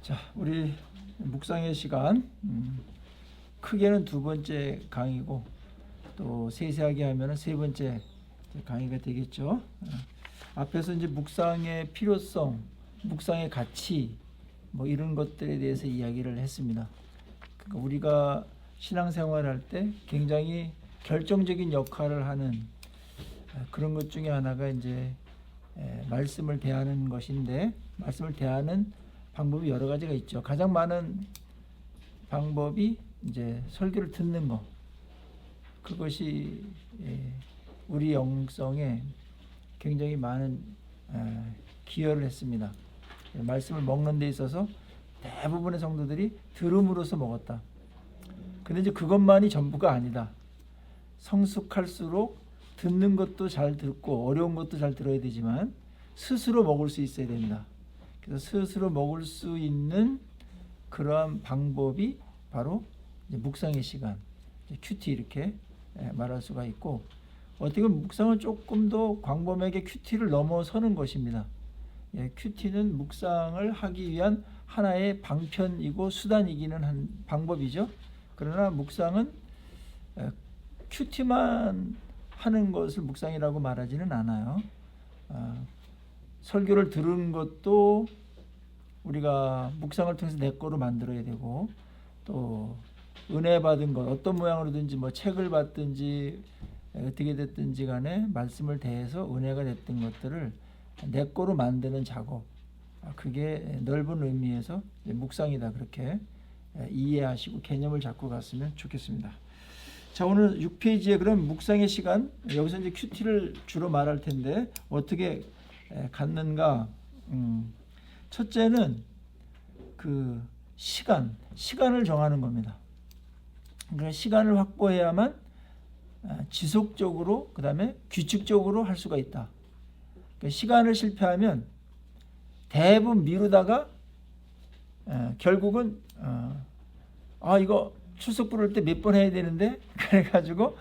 자, 우리 묵상의 시간, 크게는 두 번째 강의고 또 세세하게 하면은 세 번째 강의가 되겠죠. 앞에서 이제 묵상의 필요성, 묵상의 가치 뭐 이런 것들에 대해서 이야기를 했습니다. 그러니까 우리가 신앙생활할 때 굉장히 결정적인 역할을 하는 그런 것 중에 하나가 이제 말씀을 대하는 것인데, 말씀을 대하는 방법이 여러 가지가 있죠. 가장 많은 방법이 이제 설교를 듣는 거. 그것이 우리 영성에 굉장히 많은 기여를 했습니다. 말씀을 먹는 데 있어서 대부분의 성도들이 들음으로써 먹었다. 근데 이제 그것만이 전부가 아니다. 성숙할수록 듣는 것도 잘 듣고 어려운 것도 잘 들어야 되지만 스스로 먹을 수 있어야 된다. 그래서 스스로 먹을 수 있는 그러한 방법이 바로 이제 묵상의 시간, 큐티 이렇게 말할 수가 있고, 어떻게 보면 묵상은 조금 더 광범위하게 큐티를 넘어서는 것입니다. 큐티는 묵상을 하기 위한 하나의 방편이고 수단이기는 한 방법이죠. 그러나 묵상은 큐티만 하는 것을 묵상이라고 말하지는 않아요. 설교를 들은 것도 우리가 묵상을 통해서 내 거로 만들어야 되고, 또 은혜 받은 것 어떤 모양으로든지 뭐 책을 받든지 어떻게 됐든지 간에 말씀을 대해서 은혜가 됐던 것들을 내 거로 만드는 작업, 그게 넓은 의미에서 묵상이다, 그렇게 이해하시고 개념을 잡고 갔으면 좋겠습니다. 자, 오늘 6페이지에 그럼 묵상의 시간, 여기서 이제 큐티를 주로 말할 텐데 어떻게 갖는가? 첫째는 그 시간을 정하는 겁니다. 그러니까 시간을 확보해야만 지속적으로, 그 다음에 규칙적으로 할 수가 있다. 그러니까 시간을 실패하면 대부분 미루다가 결국은 이거 출석 부를 때 몇 번 해야 되는데 그래가지고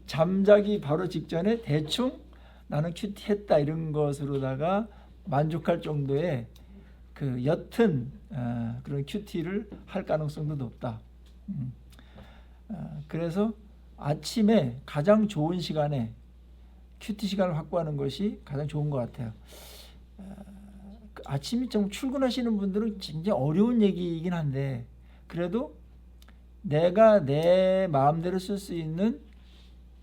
잠자기 바로 직전에 대충 나는 큐티 했다 이런 것으로다가 만족할 정도의 그 옅은 그런 큐티를 할 가능성도 높다. 그래서 아침에 가장 좋은 시간에 큐티 시간을 확보하는 것이 가장 좋은 것 같아요. 아침에 좀 출근하시는 분들은 굉장히 어려운 얘기이긴 한데, 그래도 내가 내 마음대로 쓸 수 있는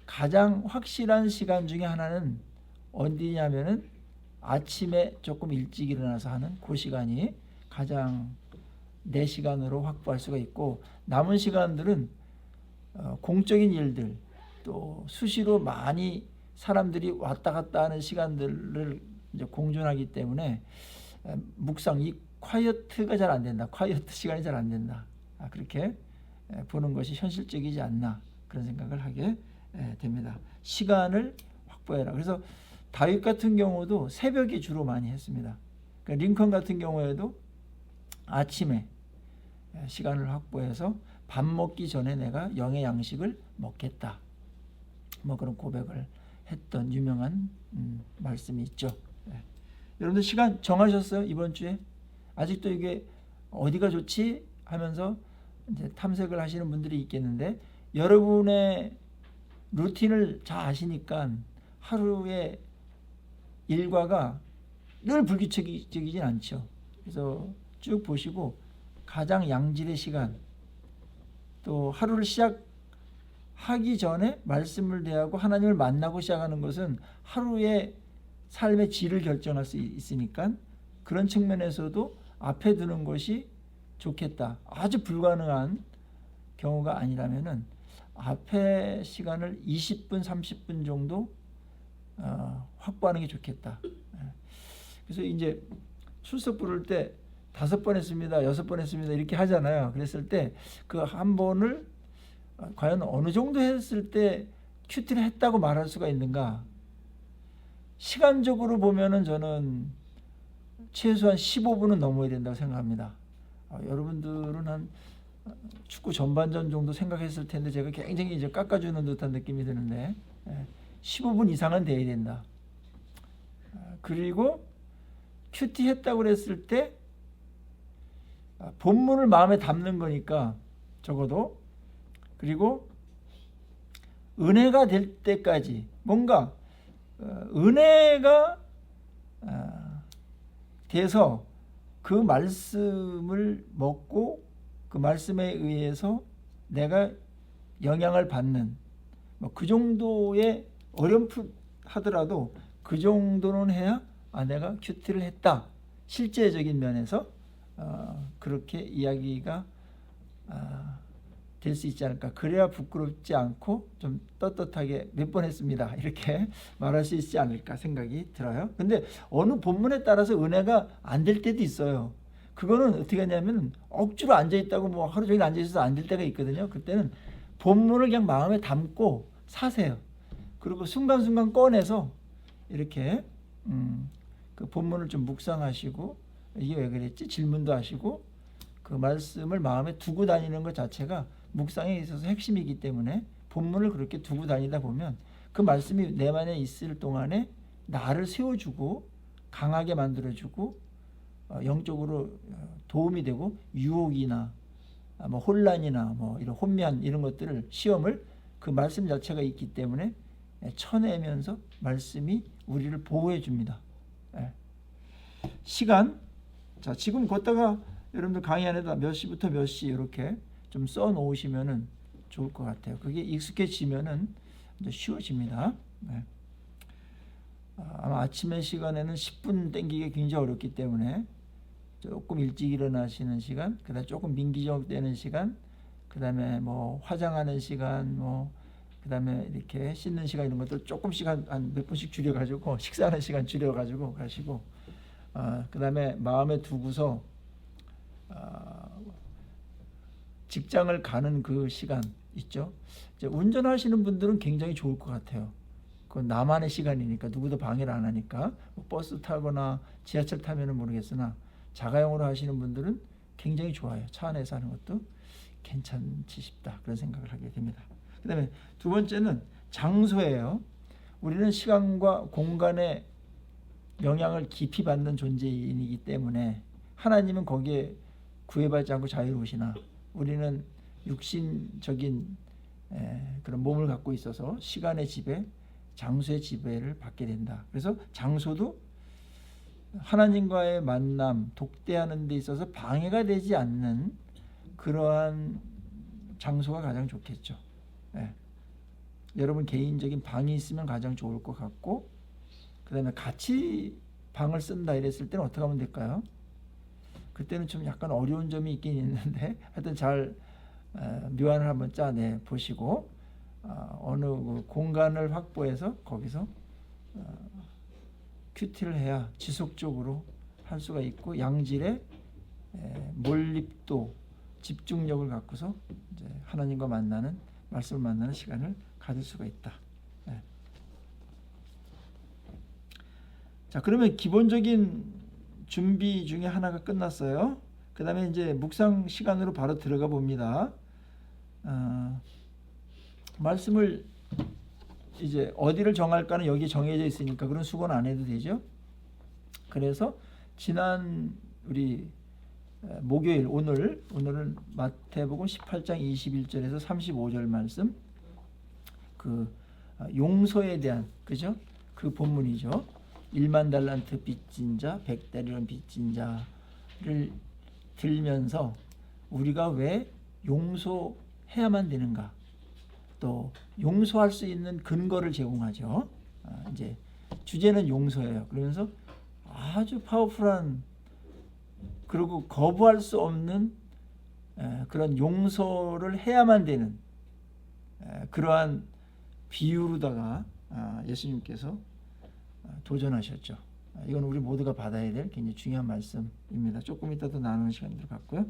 가장 확실한 시간 중에 하나는 어디냐면은 아침에 조금 일찍 일어나서 하는 그 시간이 가장 내 시간으로 확보할 수가 있고, 남은 시간들은 공적인 일들, 또 수시로 많이 사람들이 왔다 갔다 하는 시간들을 이제 공존하기 때문에 묵상, 이 콰이어트가 잘 안 된다. 콰이어트 시간이 잘 안 된다. 그렇게 보는 것이 현실적이지 않나, 그런 생각을 하게 됩니다. 시간을 확보해라. 그래서 다윗 같은 경우도 새벽에 주로 많이 했습니다. 그러니까 링컨 같은 경우에도 아침에 시간을 확보해서 밥 먹기 전에 내가 영의 양식을 먹겠다, 뭐 그런 고백을 했던 유명한 말씀이 있죠. 여러분들 시간 정하셨어요? 이번 주에 아직도 이게 어디가 좋지 하면서 이제 탐색을 하시는 분들이 있겠는데, 여러분의 루틴을 잘 아시니까 하루의 일과가 늘 불규칙적이진 않죠. 그래서 쭉 보시고 가장 양질의 시간, 또 하루를 시작하기 전에 말씀을 대하고 하나님을 만나고 시작하는 것은 하루의 삶의 질을 결정할 수 있으니까 그런 측면에서도 앞에 두는 것이 좋겠다. 아주 불가능한 경우가 아니라면은 앞에 시간을 20분, 30분 정도 확보하는 게 좋겠다. 그래서 이제 출석 부를 때 5번 했습니다, 6번 했습니다 이렇게 하잖아요. 그랬을 때 그 한 번을 과연 어느 정도 했을 때 큐티를 했다고 말할 수가 있는가? 시간적으로 보면은 저는 최소한 15분은 넘어야 된다고 생각합니다. 여러분들은 한 축구 전반전 정도 생각했을 텐데 제가 굉장히 이제 깎아주는 듯한 느낌이 드는데 15분 이상은 돼야 된다. 그리고 큐티 했다고 그랬을 때 본문을 마음에 담는 거니까 적어도. 그리고 은혜가 될 때까지 뭔가 은혜가 돼서 그 말씀을 먹고 그 말씀에 의해서 내가 영향을 받는 그 정도의 어렴풋하더라도 그 정도는 해야 내가 큐티를 했다. 실제적인 면에서 그렇게 이야기가 될 수 있지 않을까. 그래야 부끄럽지 않고 좀 떳떳하게 몇 번 했습니다. 이렇게 말할 수 있지 않을까 생각이 들어요. 근데 어느 본문에 따라서 은혜가 안 될 때도 있어요. 그거는 어떻게 하냐면 억지로 앉아있다고 뭐 하루 종일 앉아있어서 안 될 때가 있거든요. 그때는 본문을 그냥 마음에 담고 사세요. 그리고 순간순간 꺼내서 이렇게 그 본문을 좀 묵상하시고 이게 왜 그랬지? 질문도 하시고 그 말씀을 마음에 두고 다니는 것 자체가 묵상에 있어서 핵심이기 때문에 본문을 그렇게 두고 다니다 보면 그 말씀이 내 안에 있을 동안에 나를 세워주고 강하게 만들어주고 영적으로 도움이 되고 유혹이나 뭐 혼란이나 뭐 이런 혼미한 이런 것들을 시험을 그 말씀 자체가 있기 때문에 쳐내면서 말씀이 우리를 보호해 줍니다. 시간, 자 지금 걷다가 여러분들 강의 안에다 몇 시부터 몇 시 이렇게 좀 써 놓으시면은 좋을 것 같아요. 그게 익숙해지면은 이제 쉬워집니다. 아마 아침의 시간에는 10분 땡기기 굉장히 어렵기 때문에 조금 일찍 일어나시는 시간, 그다음에 조금 민기적 되는 시간, 그다음에 뭐 화장하는 시간, 뭐 그다음에 이렇게 씻는 시간 이런 것들 조금씩 한 몇 분씩 줄여가지고 식사하는 시간 줄여가지고 가시고, 그다음에 마음에 두고서 직장을 가는 그 시간 있죠. 이제 운전하시는 분들은 굉장히 좋을 것 같아요. 그건 나만의 시간이니까 누구도 방해를 안 하니까. 뭐 버스 타거나 지하철 타면은 모르겠으나 자가용으로 하시는 분들은 굉장히 좋아요. 차 안에서 하는 것도 괜찮지 싶다 그런 생각을 하게 됩니다. 그 다음에 두 번째는 장소예요. 우리는 시간과 공간의 영향을 깊이 받는 존재이기 때문에 하나님은 거기에 구애받지 않고 자유로우시나 우리는 육신적인 그런 몸을 갖고 있어서 시간의 지배, 장소의 지배를 받게 된다. 그래서 장소도 하나님과의 만남, 독대하는 데 있어서 방해가 되지 않는 그러한 장소가 가장 좋겠죠. 여러분 개인적인 방이 있으면 가장 좋을 것 같고, 그 다음에 같이 방을 쓴다 이랬을 때는 어떻게 하면 될까요? 그때는 좀 약간 어려운 점이 있긴 있는데 하여튼 잘 묘안을 한번 짜내 보시고 어느 그 공간을 확보해서 거기서 큐티를 해야 지속적으로 할 수가 있고 양질의 몰입도 집중력을 갖고서 이제 하나님과 만나는 말씀을 만나는 시간을 가질 수가 있다. 자, 그러면 기본적인 준비 중에 하나가 끝났어요. 그 다음에 이제 묵상 시간으로 바로 들어가 봅니다. 말씀을 이제 어디를 정할까는 여기 정해져 있으니까 그런 수고는 안 해도 되죠. 그래서 지난 우리 목요일 오늘은 마태복음 18장 21절에서 35절 말씀 그 용서에 대한 그죠? 그 본문이죠. 1만 달란트 빚진 자, 100달러 빚진 자를 들면서 우리가 왜 용서해야만 되는가? 또 용서할 수 있는 근거를 제공하죠. 이제 주제는 용서예요. 그러면서 아주 파워풀한 그리고 거부할 수 없는 그런 용서를 해야만 되는 그러한 비유로다가 예수님께서 도전하셨죠. 이건 우리 모두가 받아야 될 굉장히 중요한 말씀입니다. 조금 이따 더 나누는 시간을 갖고요.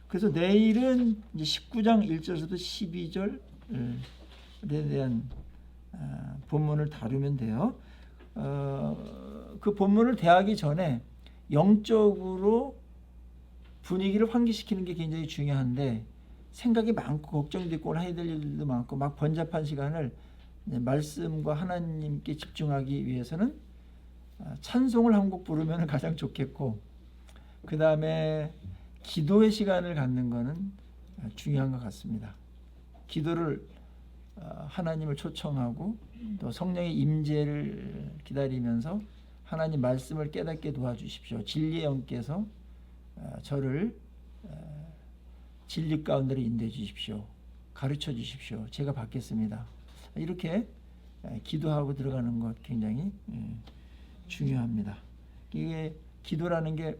그래서 내일은 이제 19장 1절에서도 12절에 대한 본문을 다루면 돼요. 그 본문을 대하기 전에 영적으로 분위기를 환기시키는 게 굉장히 중요한데 생각이 많고 걱정도 있고 해야 될 일도 많고 막 번잡한 시간을 말씀과 하나님께 집중하기 위해서는 찬송을 한 곡 부르면 가장 좋겠고 그 다음에 기도의 시간을 갖는 것은 중요한 것 같습니다. 기도를 하나님을 초청하고 또 성령의 임재를 기다리면서 하나님 말씀을 깨닫게 도와주십시오. 진리의 영께서 저를 진리 가운데로 인도해 주십시오. 가르쳐 주십시오. 제가 받겠습니다. 이렇게 기도하고 들어가는 것 굉장히 중요합니다. 이게 기도라는 게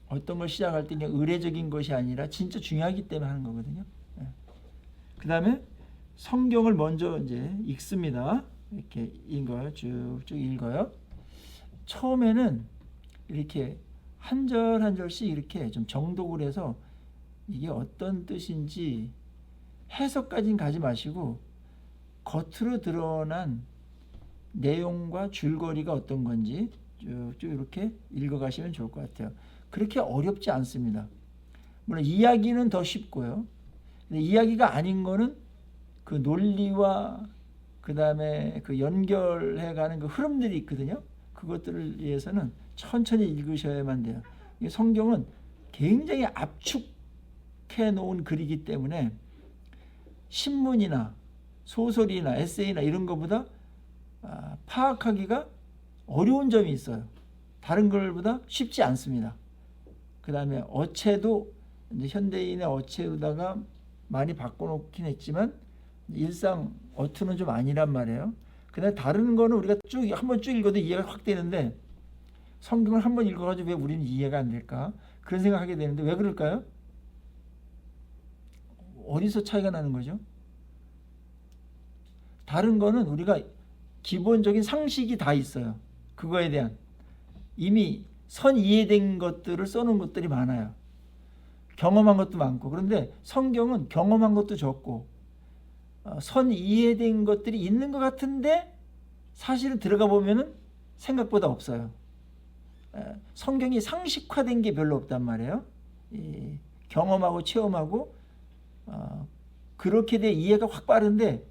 어떤 걸 시작할 때 그냥 의례적인 것이 아니라 진짜 중요하기 때문에 하는 거거든요. 그 다음에 성경을 먼저 이제 읽습니다. 이렇게 읽어요. 쭉쭉 읽어요. 처음에는 이렇게 한 절 한 절씩 이렇게 좀 정독을 해서 이게 어떤 뜻인지 해석까지는 가지 마시고 겉으로 드러난 내용과 줄거리가 어떤 건지 쭉쭉 이렇게 읽어가시면 좋을 것 같아요. 그렇게 어렵지 않습니다. 물론 이야기는 더 쉽고요. 근데 이야기가 아닌 거는 그 논리와 그 다음에 그 연결해가는 그 흐름들이 있거든요. 그것들을 위해서는 천천히 읽으셔야만 돼요. 성경은 굉장히 압축해 놓은 글이기 때문에 신문이나 소설이나 에세이나 이런 것보다 파악하기가 어려운 점이 있어요. 다른 것보다 쉽지 않습니다. 그 다음에 어체도 이제 현대인의 어체로다가 많이 바꿔놓긴 했지만 일상 어투는 좀 아니란 말이에요. 그다음에 다른 거는 우리가 쭉 한번 쭉 읽어도 이해가 확 되는데 성경을 한번 읽어가지고 왜 우리는 이해가 안 될까? 그런 생각하게 되는데 왜 그럴까요? 어디서 차이가 나는 거죠? 다른 거는 우리가 기본적인 상식이 다 있어요. 그거에 대한 이미 선 이해된 것들을 써놓은 것들이 많아요. 경험한 것도 많고. 그런데 성경은 경험한 것도 적고 선 이해된 것들이 있는 것 같은데 사실은 들어가 보면은 생각보다 없어요. 성경이 상식화된 게 별로 없단 말이에요. 경험하고 체험하고 그렇게 돼 이해가 확 빠른데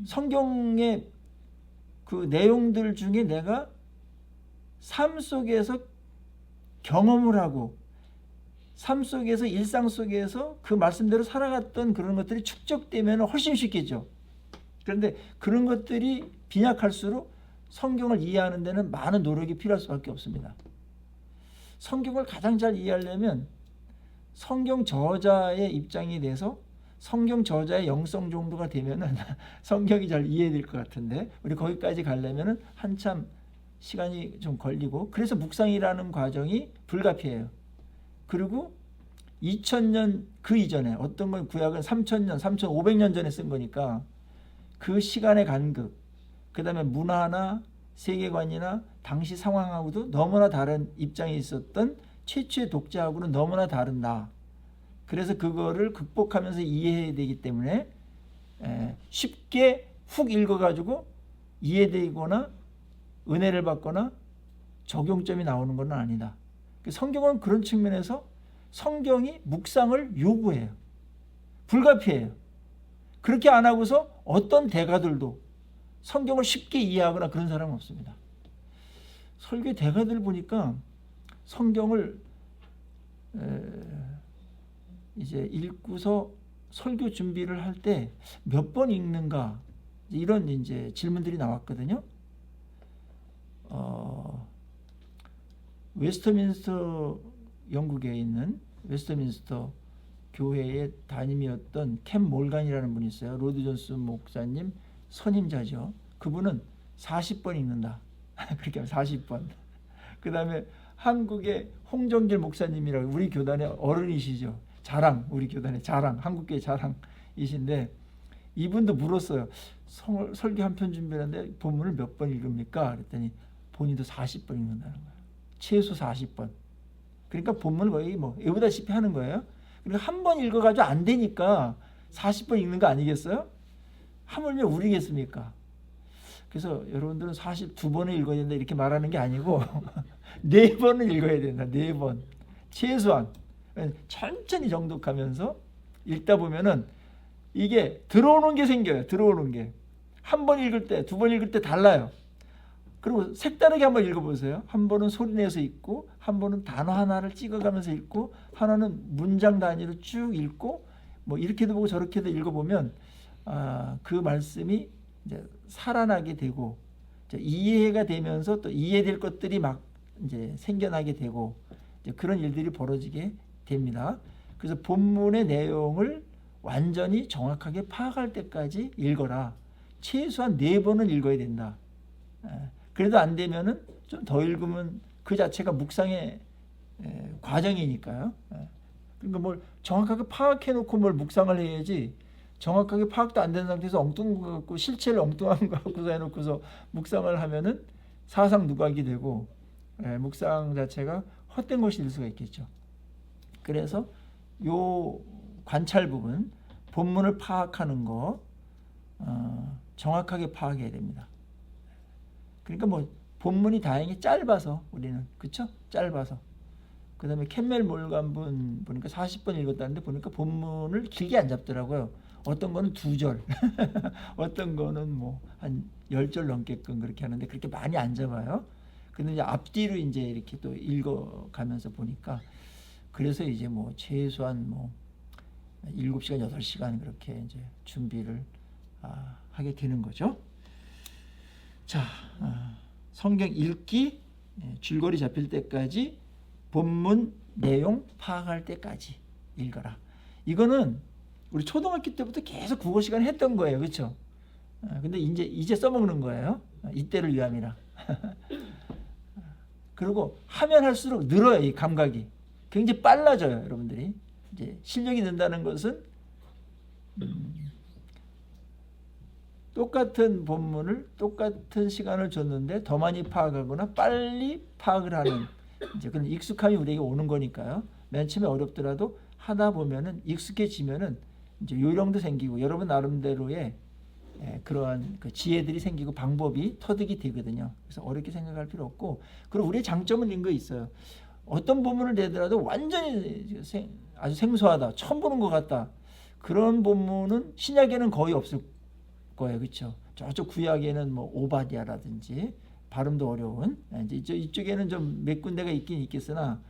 성경의 그 내용들 중에 내가 삶 속에서 경험을 하고 삶 속에서 일상 속에서 그 말씀대로 살아갔던 그런 것들이 축적되면 훨씬 쉽겠죠. 그런데 그런 것들이 빈약할수록 성경을 이해하는 데는 많은 노력이 필요할 수밖에 없습니다. 성경을 가장 잘 이해하려면 성경 저자의 입장이 돼서 성경 저자의 영성 정도가 되면은 성경이 잘 이해될 것 같은데 우리 거기까지 가려면은 한참 시간이 좀 걸리고 그래서 묵상이라는 과정이 불가피해요. 그리고 2000년 그 이전에 어떤 건 구약은 3000년, 3500년 전에 쓴 거니까 그 시간의 간극, 그 다음에 문화나 세계관이나 당시 상황하고도 너무나 다른 입장이 있었던 최초의 독자하고는 너무나 다른다. 그래서 그거를 극복하면서 이해해야 되기 때문에 쉽게 훅 읽어가지고 이해되거나 은혜를 받거나 적용점이 나오는 건 아니다. 성경은 그런 측면에서 성경이 묵상을 요구해요. 불가피해요. 그렇게 안 하고서 어떤 대가들도 성경을 쉽게 이해하거나 그런 사람은 없습니다. 설교 대가들 보니까 성경을 이제 읽고서 설교 준비를 할 때 몇 번 읽는가 이런 이제 질문들이 나왔거든요. 웨스트민스터 영국에 있는 웨스트민스터 교회의 담임이었던 캠 몰간이라는 분이 있어요. 로드 존스 목사님 선임자죠. 그분은 40번 읽는다. 그렇게 하면 40번. 그 다음에 한국의 홍정길 목사님이라고 우리 교단의 어른이시죠. 자랑, 우리 교단의 자랑, 한국교회 자랑이신데 이분도 물었어요. 설교 한 편 준비하는데 본문을 몇 번 읽습니까? 그랬더니 본인도 40번 읽는다는 거예요. 최소 40번. 그러니까 본문을 거의 뭐 외우다시피 하는 거예요. 그러니까 한 번 읽어가지고 안 되니까 40번 읽는 거 아니겠어요? 하물며 우리겠습니까? 그래서 여러분들은 42번을 읽어야 된다 이렇게 말하는 게 아니고 4번을 읽어야 된다. 4번. 최소한. 천천히 정독하면서 읽다 보면은 이게 들어오는 게 생겨요. 들어오는 게. 한 번 읽을 때, 두 번 읽을 때 달라요. 그리고 색다르게 한번 읽어보세요. 한 번은 소리내서 읽고, 한 번은 단어 하나를 찍어가면서 읽고, 하나는 문장 단위로 쭉 읽고, 뭐 이렇게도 보고 저렇게도 읽어보면 그 말씀이 이제 살아나게 되고, 이제 이해가 되면서 또 이해될 것들이 막 이제 생겨나게 되고, 이제 그런 일들이 벌어지게 됩니다. 그래서 본문의 내용을 완전히 정확하게 파악할 때까지 읽어라. 최소한 4번은 읽어야 된다. 그래도 안 되면은 좀 더 읽으면 그 자체가 묵상의 과정이니까요. 그러니까 뭘 정확하게 파악해 놓고 뭘 묵상을 해야지, 정확하게 파악도 안 된 상태에서 엉뚱한 거 갖고, 실체를 엉뚱한 거 갖고서 해놓고서 묵상을 하면은 사상 누각이 되고, 묵상 자체가 헛된 것이 될 수가 있겠죠. 그래서 요 관찰 부분, 본문을 파악하는 거 정확하게 파악해야 됩니다. 그러니까 뭐 본문이 다행히 짧아서 우리는, 그쵸? 짧아서. 그 다음에 캔멜 몰간분 보니까 40번 읽었다는데 보니까 본문을 길게 안 잡더라고요. 어떤 거는 2절, 어떤 거는 뭐 한 10절 넘게끔 그렇게 하는데 그렇게 많이 안 잡아요. 근데 이제 앞뒤로 이제 이렇게 또 읽어가면서 보니까, 그래서 이제 뭐 최소한 뭐 7시간, 8시간 그렇게 이제 준비를 하게 되는 거죠. 자, 성경 읽기, 줄거리 잡힐 때까지, 본문 내용 파악할 때까지 읽어라. 이거는 우리 초등학교 때부터 계속 국어 시간 했던 거예요. 그렇죠? 근데 이제 써먹는 거예요. 이때를 위함이라. 그리고 하면 할수록 늘어요. 이 감각이 굉장히 빨라져요. 여러분들이 이제 실력이 는다는 것은 똑같은 본문을 똑같은 시간을 줬는데 더 많이 파악하거나 빨리 파악을 하는, 이제 그런 익숙함이 우리에게 오는 거니까요. 맨 처음에 어렵더라도 하다 보면은 익숙해지면은 이제 요령도 생기고 여러분 나름대로의 그러한 그 지혜들이 생기고 방법이 터득이 되거든요. 그래서 어렵게 생각할 필요 없고, 그리고 우리의 장점은 이런 거 있어요. 어떤 본문을 내더라도 완전히 아주 생소하다, 처음 보는 것 같다, 그런 본문은 신약에는 거의 없을 거예요. 그렇죠? 저쪽 구약에는 뭐 오바댜라든지 발음도 어려운, 이제 이쪽에는 좀 몇 군데가 있긴 있겠으나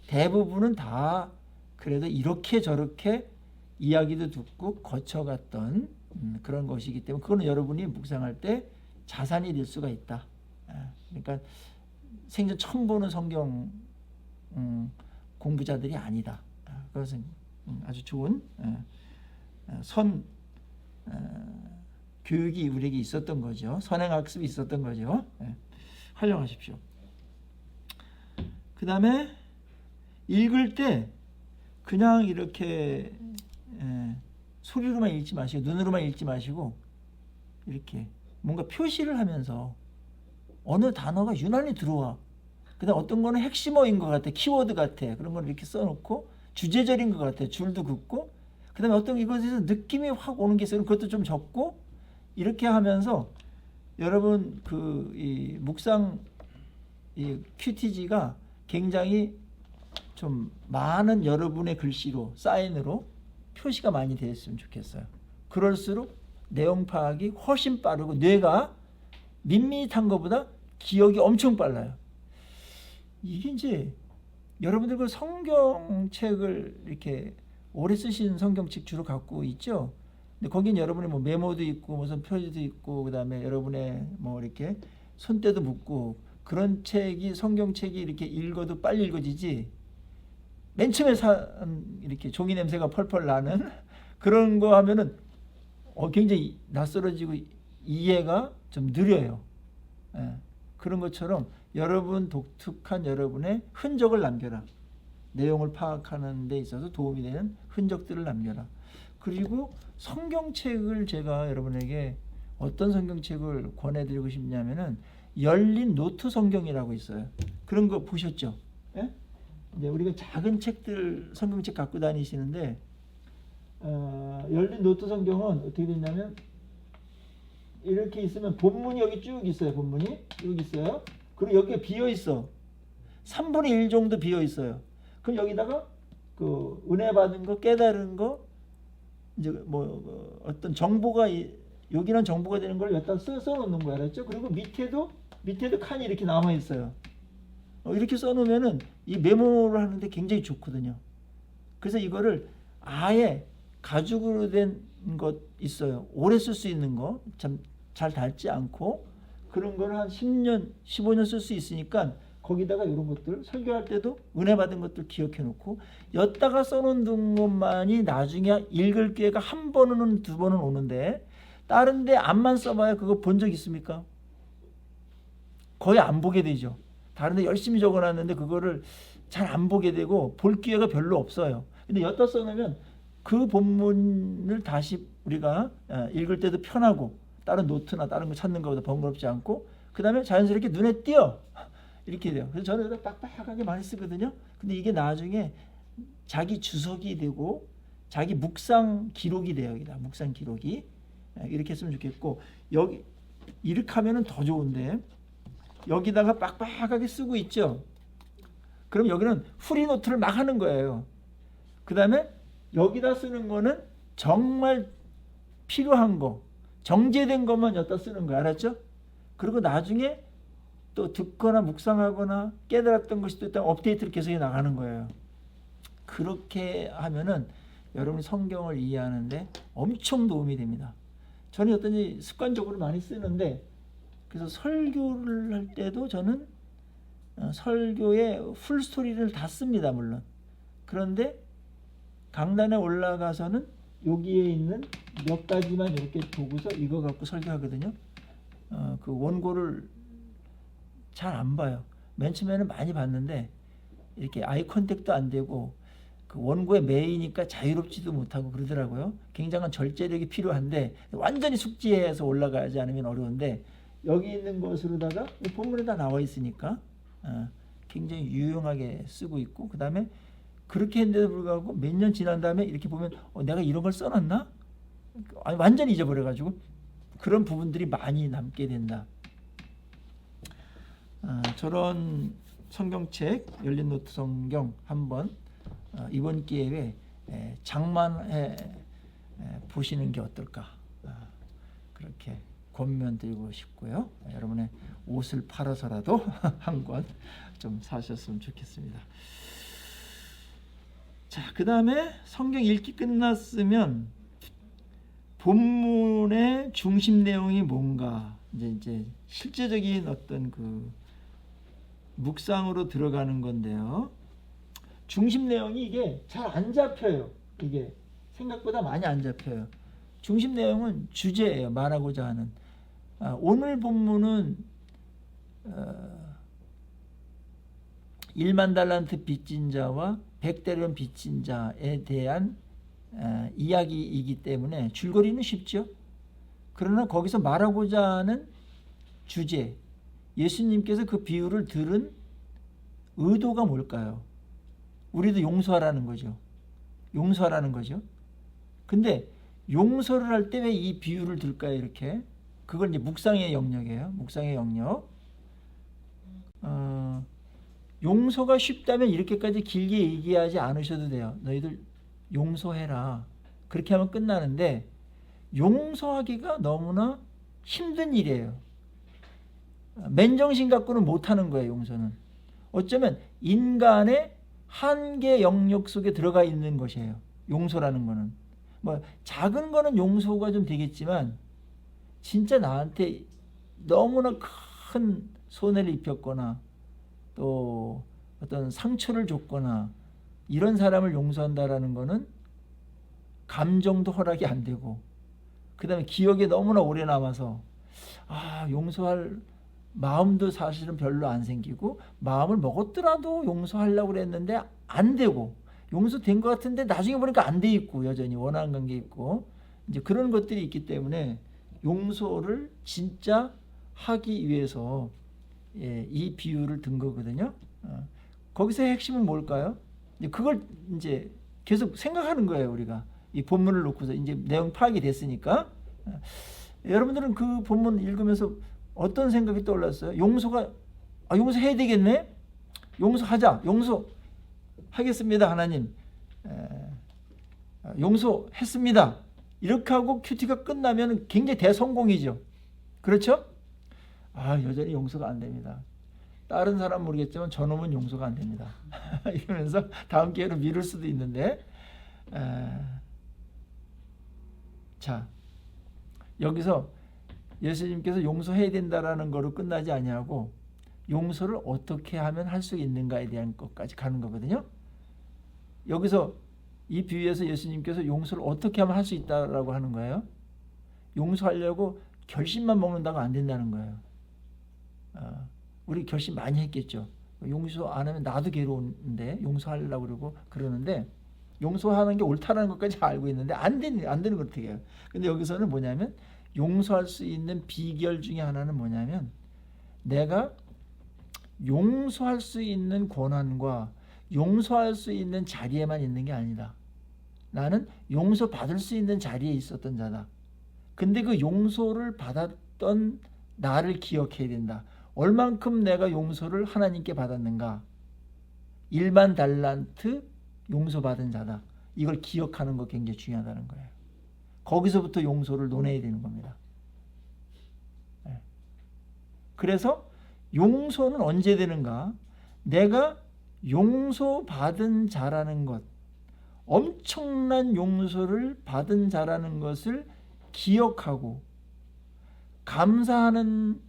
대부분은 다 그래도 이렇게 저렇게 이야기도 듣고 거쳐갔던 그런 것이기 때문에, 그거는 여러분이 묵상할 때 자산이 될 수가 있다. 그러니까 생전 처음 보는 성경 공부자들이 아니다. 그것은 아주 좋은 교육이 우리에게 있었던 거죠. 선행학습이 있었던 거죠. 활용하십시오. 그 다음에 읽을 때 그냥 이렇게 소리로만 읽지 마시고, 눈으로만 읽지 마시고, 이렇게 뭔가 표시를 하면서 어느 단어가 유난히 들어와. 그 다음 어떤 거는 핵심어인 것 같아, 키워드 같아, 그런 걸 이렇게 써놓고, 주제절인 것 같아, 줄도 긋고, 그 다음에 어떤 이것에서 느낌이 확 오는 게 있어요. 그것도 좀 적고, 이렇게 하면서 여러분 이 묵상 이 QTG가 굉장히 좀 많은 여러분의 글씨로, 사인으로 표시가 많이 되었으면 좋겠어요. 그럴수록 내용 파악이 훨씬 빠르고 뇌가 밋밋한 것보다 기억이 엄청 빨라요. 이게 이제 여러분들 그 성경책을 이렇게 오래 쓰신 성경책 주로 갖고 있죠. 근데 거긴 여러분의 뭐 메모도 있고 무슨 표지도 있고, 그다음에 여러분의 뭐 이렇게 손때도 묻고, 그런 책이, 성경책이 이렇게 읽어도 빨리 읽어지지, 맨 처음에 이렇게 종이 냄새가 펄펄 나는 그런 거 하면은 굉장히 낯설어지고 이해가 좀 느려요. 그런 것처럼 여러분 독특한 여러분의 흔적을 남겨라. 내용을 파악하는 데 있어서 도움이 되는 흔적들을 남겨라. 그리고 성경책을 제가 여러분에게 어떤 성경책을 권해드리고 싶냐면은 열린 노트 성경이라고 있어요. 그런 거 보셨죠? 예? 이제 우리가 작은 책들, 성경책 갖고 다니시는데 열린 노트 성경은 어떻게 되냐면 이렇게 있으면 본문이 여기 쭉 있어요. 본문이 여기 있어요. 그리고 여기가 비어 있어. 3분의 1 정도 비어 있어요. 그럼 여기다가 그 은혜 받은 거, 깨달은 거, 이제 뭐 어떤 정보가 여기는 정보가 되는 걸 여기다 써놓는 거야. 알았죠? 그리고 밑에도 칸이 이렇게 남아 있어요. 이렇게 써놓으면은 이 메모를 하는데 굉장히 좋거든요. 그래서 이거를 아예 가죽으로 된 것 있어요. 오래 쓸 수 있는 거, 참 잘 닳지 않고 그런 거를 한 10년, 15년 쓸 수 있으니까 거기다가 이런 것들 설교할 때도 은혜 받은 것들 기억해 놓고 엿다가 써놓은 것만이 나중에 읽을 기회가 한 번은 두 번은 오는데 다른 데 앞만 써봐야 그거 본 적 있습니까? 거의 안 보게 되죠. 다른 데 열심히 적어놨는데 그거를 잘 안 보게 되고 볼 기회가 별로 없어요. 근데 엿다 써놓으면 그 본문을 다시 우리가 읽을 때도 편하고 다른 노트나 다른 거 찾는 것보다 번거롭지 않고 그 다음에 자연스럽게 눈에 띄어. 이렇게 돼요. 그래서 저는 여기다 빡빡하게 많이 쓰거든요. 근데 이게 나중에 자기 주석이 되고 자기 묵상 기록이 돼요. 여기다 묵상 기록이. 이렇게 했으면 좋겠고 여기 이렇게 하면은 더 좋은데 여기다가 빡빡하게 쓰고 있죠. 그럼 여기는 후리노트를 막 하는 거예요. 그 다음에 여기다 쓰는 거는 정말 필요한 거, 정제된 것만 여기다 쓰는 거야. 알았죠? 그리고 나중에 또 듣거나 묵상하거나 깨달았던 것이 또 일단 업데이트를 계속 해 나가는 거예요. 그렇게 하면은 여러분이 성경을 이해하는데 엄청 도움이 됩니다. 저는 어떤지 습관적으로 많이 쓰는데 그래서 설교를 할 때도 저는 설교의 풀스토리를 다 씁니다. 물론. 그런데 강단에 올라가서는 여기에 있는 몇 가지만 이렇게 보고서 이거 갖고 설교하거든요. 그 원고를 잘 안 봐요. 맨 처음에는 많이 봤는데 이렇게 아이 컨택도 안 되고 그 원고에 매이니까 자유롭지도 못하고 그러더라고요. 굉장한 절제력이 필요한데 완전히 숙지해서 올라가지 않으면 어려운데 여기 있는 것으로다가 본문에 다 나와 있으니까 굉장히 유용하게 쓰고 있고 그 다음에 그렇게 했는데도 불구하고 몇 년 지난 다음에 이렇게 보면 내가 이런 걸 써놨나? 아니, 완전히 잊어버려가지고 그런 부분들이 많이 남게 된다. 저런 성경책 열린 노트 성경 한번 이번 기회에 장만해 보시는 게 어떨까 그렇게 권면드리고 싶고요. 여러분의 옷을 팔아서라도 한 권 좀 사셨으면 좋겠습니다. 자, 그 다음에 성경 읽기 끝났으면 본문의 중심 내용이 뭔가 이제 실제적인 어떤 그 묵상으로 들어가는 건데요. 중심 내용이 이게 잘 안 잡혀요. 이게 생각보다 많이 안 잡혀요. 중심 내용은 주제예요. 말하고자 하는. 오늘 본문은 1만 달란트 빚진 자와 100대련 빚진 자에 대한 이야기이기 때문에 줄거리는 쉽죠. 그러나 거기서 말하고자 하는 주제, 예수님께서 그 비유를 들은 의도가 뭘까요? 우리도 용서하라는 거죠. 용서하라는 거죠. 근데 용서를 할 때 왜 이 비유를 들까요? 이렇게. 그걸 이제 묵상의 영역이에요. 묵상의 영역. 용서가 쉽다면 이렇게까지 길게 얘기하지 않으셔도 돼요. 너희들 용서해라. 그렇게 하면 끝나는데 용서하기가 너무나 힘든 일이에요. 맨정신 갖고는 못하는 거예요. 용서는. 어쩌면 인간의 한계 영역 속에 들어가 있는 것이에요. 용서라는 거는. 뭐 작은 거는 용서가 좀 되겠지만 진짜 나한테 너무나 큰 손해를 입혔거나 또 어떤 상처를 줬거나 이런 사람을 용서한다라는 거는 감정도 허락이 안 되고 그 다음에 기억에 너무나 오래 남아서 용서할 마음도 사실은 별로 안 생기고 마음을 먹었더라도 용서하려고 그랬는데 안 되고 용서된 것 같은데 나중에 보니까 안 돼 있고 여전히 원하는 관계 있고 이제 그런 것들이 있기 때문에 용서를 진짜 하기 위해서 이 비유를 든 거거든요. 거기서의 핵심은 뭘까요? 그걸 이제 계속 생각하는 거예요. 우리가 이 본문을 놓고서 이제 내용 파악이 됐으니까 여러분들은 그 본문 읽으면서 어떤 생각이 떠올랐어요? 용서해야 되겠네? 용서하자. 용서하겠습니다. 하나님. 용서했습니다. 이렇게 하고 큐티가 끝나면 굉장히 대성공이죠. 그렇죠? 여전히 용서가 안 됩니다. 다른 사람 모르겠지만 저놈은 용서가 안 됩니다. 이러면서 다음 기회로 미룰 수도 있는데, 자, 여기서 예수님께서 용서해야 된다라는 거로 끝나지 아니하고 용서를 어떻게 하면 할 수 있는가에 대한 것까지 가는 거거든요. 여기서 이 비유에서 예수님께서 용서를 어떻게 하면 할 수 있다라고 하는 거예요. 용서하려고 결심만 먹는다고 안 된다는 거예요. 우리 결심 많이 했겠죠. 용서 안 하면 나도 괴로운데 용서하려고 그러고 그러는데, 용서하는 게 옳다는 것까지 알고 있는데 안 되는 걸 어떻게 해요. 근데 여기서는 뭐냐면 용서할 수 있는 비결 중에 하나는 뭐냐면, 내가 용서할 수 있는 권한과 용서할 수 있는 자리에만 있는 게 아니다. 나는 용서받을 수 있는 자리에 있었던 자다. 근데 그 용서를 받았던 나를 기억해야 된다. 얼만큼 내가 용서를 하나님께 받았는가. 1만 달란트 용서받은 자다. 이걸 기억하는 거 굉장히 중요하다는 거예요. 거기서부터 용서를 논해야 되는 겁니다. 그래서 용서는 언제 되는가? 내가 용서받은 자라는 것, 엄청난 용서를 받은 자라는 것을 기억하고 감사하는,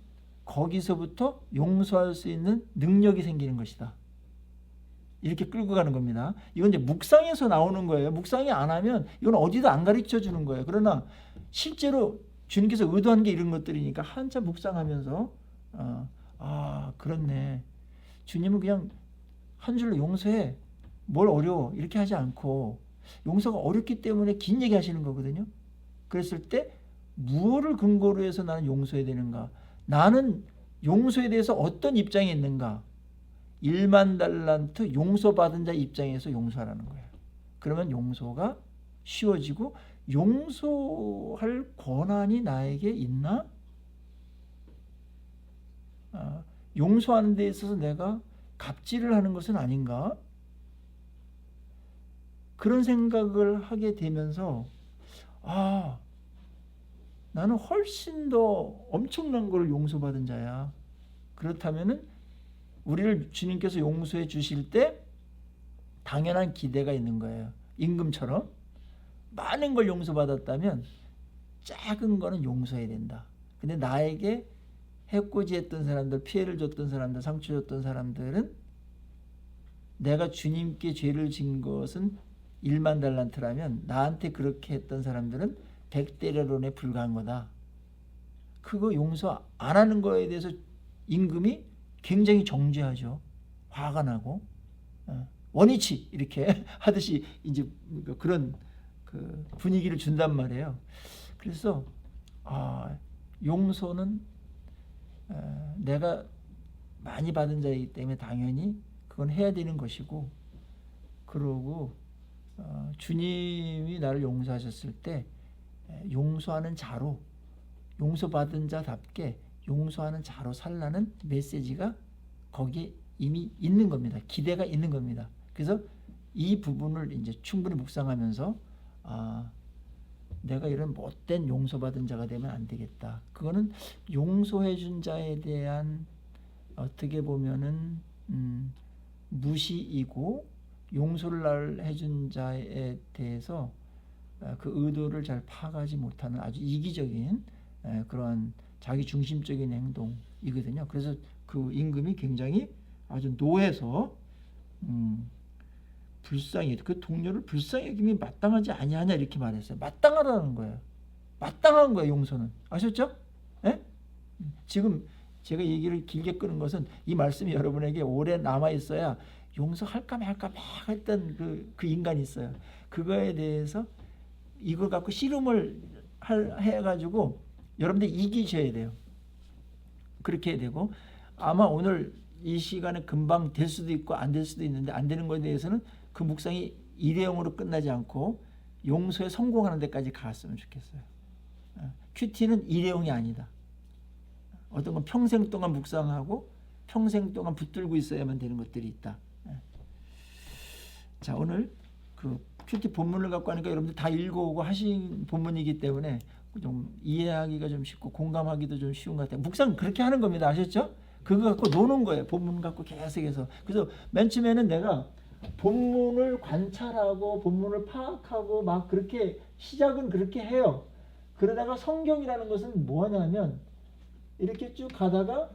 거기서부터 용서할 수 있는 능력이 생기는 것이다. 이렇게 끌고 가는 겁니다. 이건 이제 묵상에서 나오는 거예요. 묵상이 안 하면 이건 어디도 안 가르쳐 주는 거예요. 그러나 실제로 주님께서 의도한 게 이런 것들이니까 한참 묵상하면서 그렇네. 주님은 그냥 한 줄로 용서해. 뭘 어려워. 이렇게 하지 않고 용서가 어렵기 때문에 긴 얘기 하시는 거거든요. 그랬을 때 무엇을 근거로 해서 나는 용서해야 되는가? 나는 용서에 대해서 어떤 입장에 있는가? 1만 달란트 용서받은 자 입장에서 용서하라는 거예요. 그러면 용서가 쉬워지고, 용서할 권한이 나에게 있나? 용서하는 데 있어서 내가 갑질을 하는 것은 아닌가? 그런 생각을 하게 되면서 나는 훨씬 더 엄청난 걸 용서받은 자야. 그렇다면은 우리를 주님께서 용서해 주실 때 당연한 기대가 있는 거예요. 임금처럼 많은 걸 용서받았다면 작은 거는 용서해야 된다. 근데 나에게 해코지했던 사람들, 피해를 줬던 사람들, 상처 줬던 사람들은, 내가 주님께 죄를 진 것은 1만 달란트라면 나한테 그렇게 했던 사람들은 100데나리온에 불과한 거다. 그거 용서 안 하는 거에 대해서 임금이 굉장히 정죄하죠. 화가 나고 원위치 이렇게 하듯이 이제 그런 그 분위기를 준단 말이에요. 그래서 용서는 내가 많이 받은 자이기 때문에 당연히 그건 해야 되는 것이고, 그러고 주님이 나를 용서하셨을 때 용서하는 자로, 용서받은 자답게 용서하는 자로 살라는 메시지가 거기에 이미 있는 겁니다. 기대가 있는 겁니다. 그래서 이 부분을 이제 충분히 묵상하면서 내가 이런 못된 용서받은 자가 되면 안 되겠다. 그거는 용서해 준 자에 대한 어떻게 보면은 무시이고, 용서를 날 해준 자에 대해서 그 의도를 잘 파악하지 못하는 아주 이기적인 그러한 자기 중심적인 행동이거든요. 그래서 그 임금이 굉장히 아주 노해서 불쌍히, 그 동료를 불쌍히 여김이 마땅하지 아니하냐 이렇게 말했어요. 마땅하다는 거예요. 마땅한 거예요. 용서는. 아셨죠? 예? 지금 제가 얘기를 길게 끄는 것은 이 말씀이 여러분에게 오래 남아 있어야 용서할까 말까 막 했던 그 인간이 있어요. 그거에 대해서 이걸 갖고 씨름을 해가지고 여러분들 이기셔야 돼요. 그렇게 해야 되고, 아마 오늘 이 시간에 금방 될 수도 있고 안 될 수도 있는데, 안 되는 것에 대해서는 그 묵상이 일회용으로 끝나지 않고 용서에 성공하는 데까지 갔으면 좋겠어요. 큐티는 일회용이 아니다. 어떤 건 평생 동안 묵상하고 평생 동안 붙들고 있어야만 되는 것들이 있다. 자, 오늘 그 큐티 본문을 갖고 하니까 여러분들 다 읽어오고 하신 본문이기 때문에 좀 이해하기가 좀 쉽고 공감하기도 좀 쉬운 것 같아요. 묵상 그렇게 하는 겁니다. 아셨죠? 그거 갖고 노는 거예요. 본문 갖고 계속해서. 그래서 맨 처음에는 내가 본문을 관찰하고 본문을 파악하고 막 그렇게 시작은 그렇게 해요. 그러다가 성경이라는 것은 뭐냐면 이렇게 쭉 가다가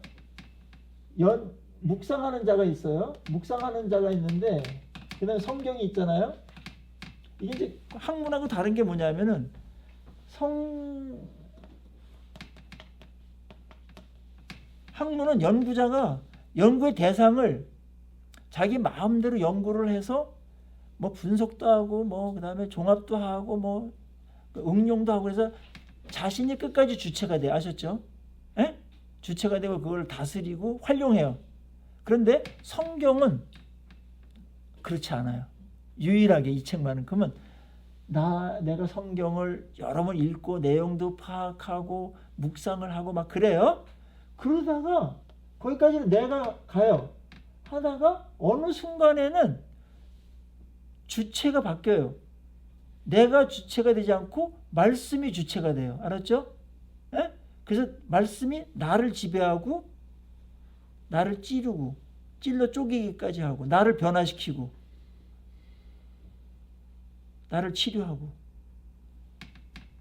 묵상하는 자가 있어요. 묵상하는 자가 있는데 그 다음에 성경이 있잖아요. 이게 이제 학문하고 다른 게 뭐냐면은 학문은 연구자가 연구의 대상을 자기 마음대로 연구를 해서 뭐 분석도 하고 뭐 그다음에 종합도 하고 뭐 응용도 하고 그래서 자신이 끝까지 주체가 돼요. 아셨죠? 에? 주체가 되고 그걸 다스리고 활용해요. 그런데 성경은 그렇지 않아요. 유일하게 이 책만큼은 내가 성경을 여러 번 읽고 내용도 파악하고 묵상을 하고 막 그래요. 그러다가 거기까지는 내가 가요. 하다가 어느 순간에는 주체가 바뀌어요. 내가 주체가 되지 않고 말씀이 주체가 돼요. 알았죠? 에? 그래서 말씀이 나를 지배하고 나를 찌르고 찔러 쪼개기까지 하고 나를 변화시키고 나를 치료하고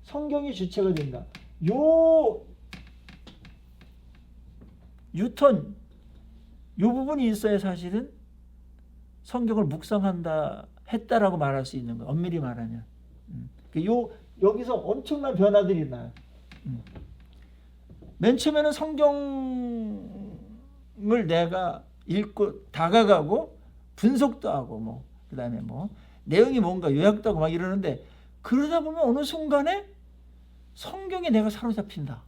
성경이 주체가 된다. 요 부분이 있어야 사실은 성경을 묵상한다 했다라고 말할 수 있는 거. 엄밀히 말하면 여기서 엄청난 변화들이 나요. 맨 처음에는 성경을 내가 읽고 다가가고 분석도 하고 뭐 그다음에 뭐 내용이 뭔가 요약도 하고 막 이러는데 그러다 보면 어느 순간에 성경에 내가 사로잡힌다.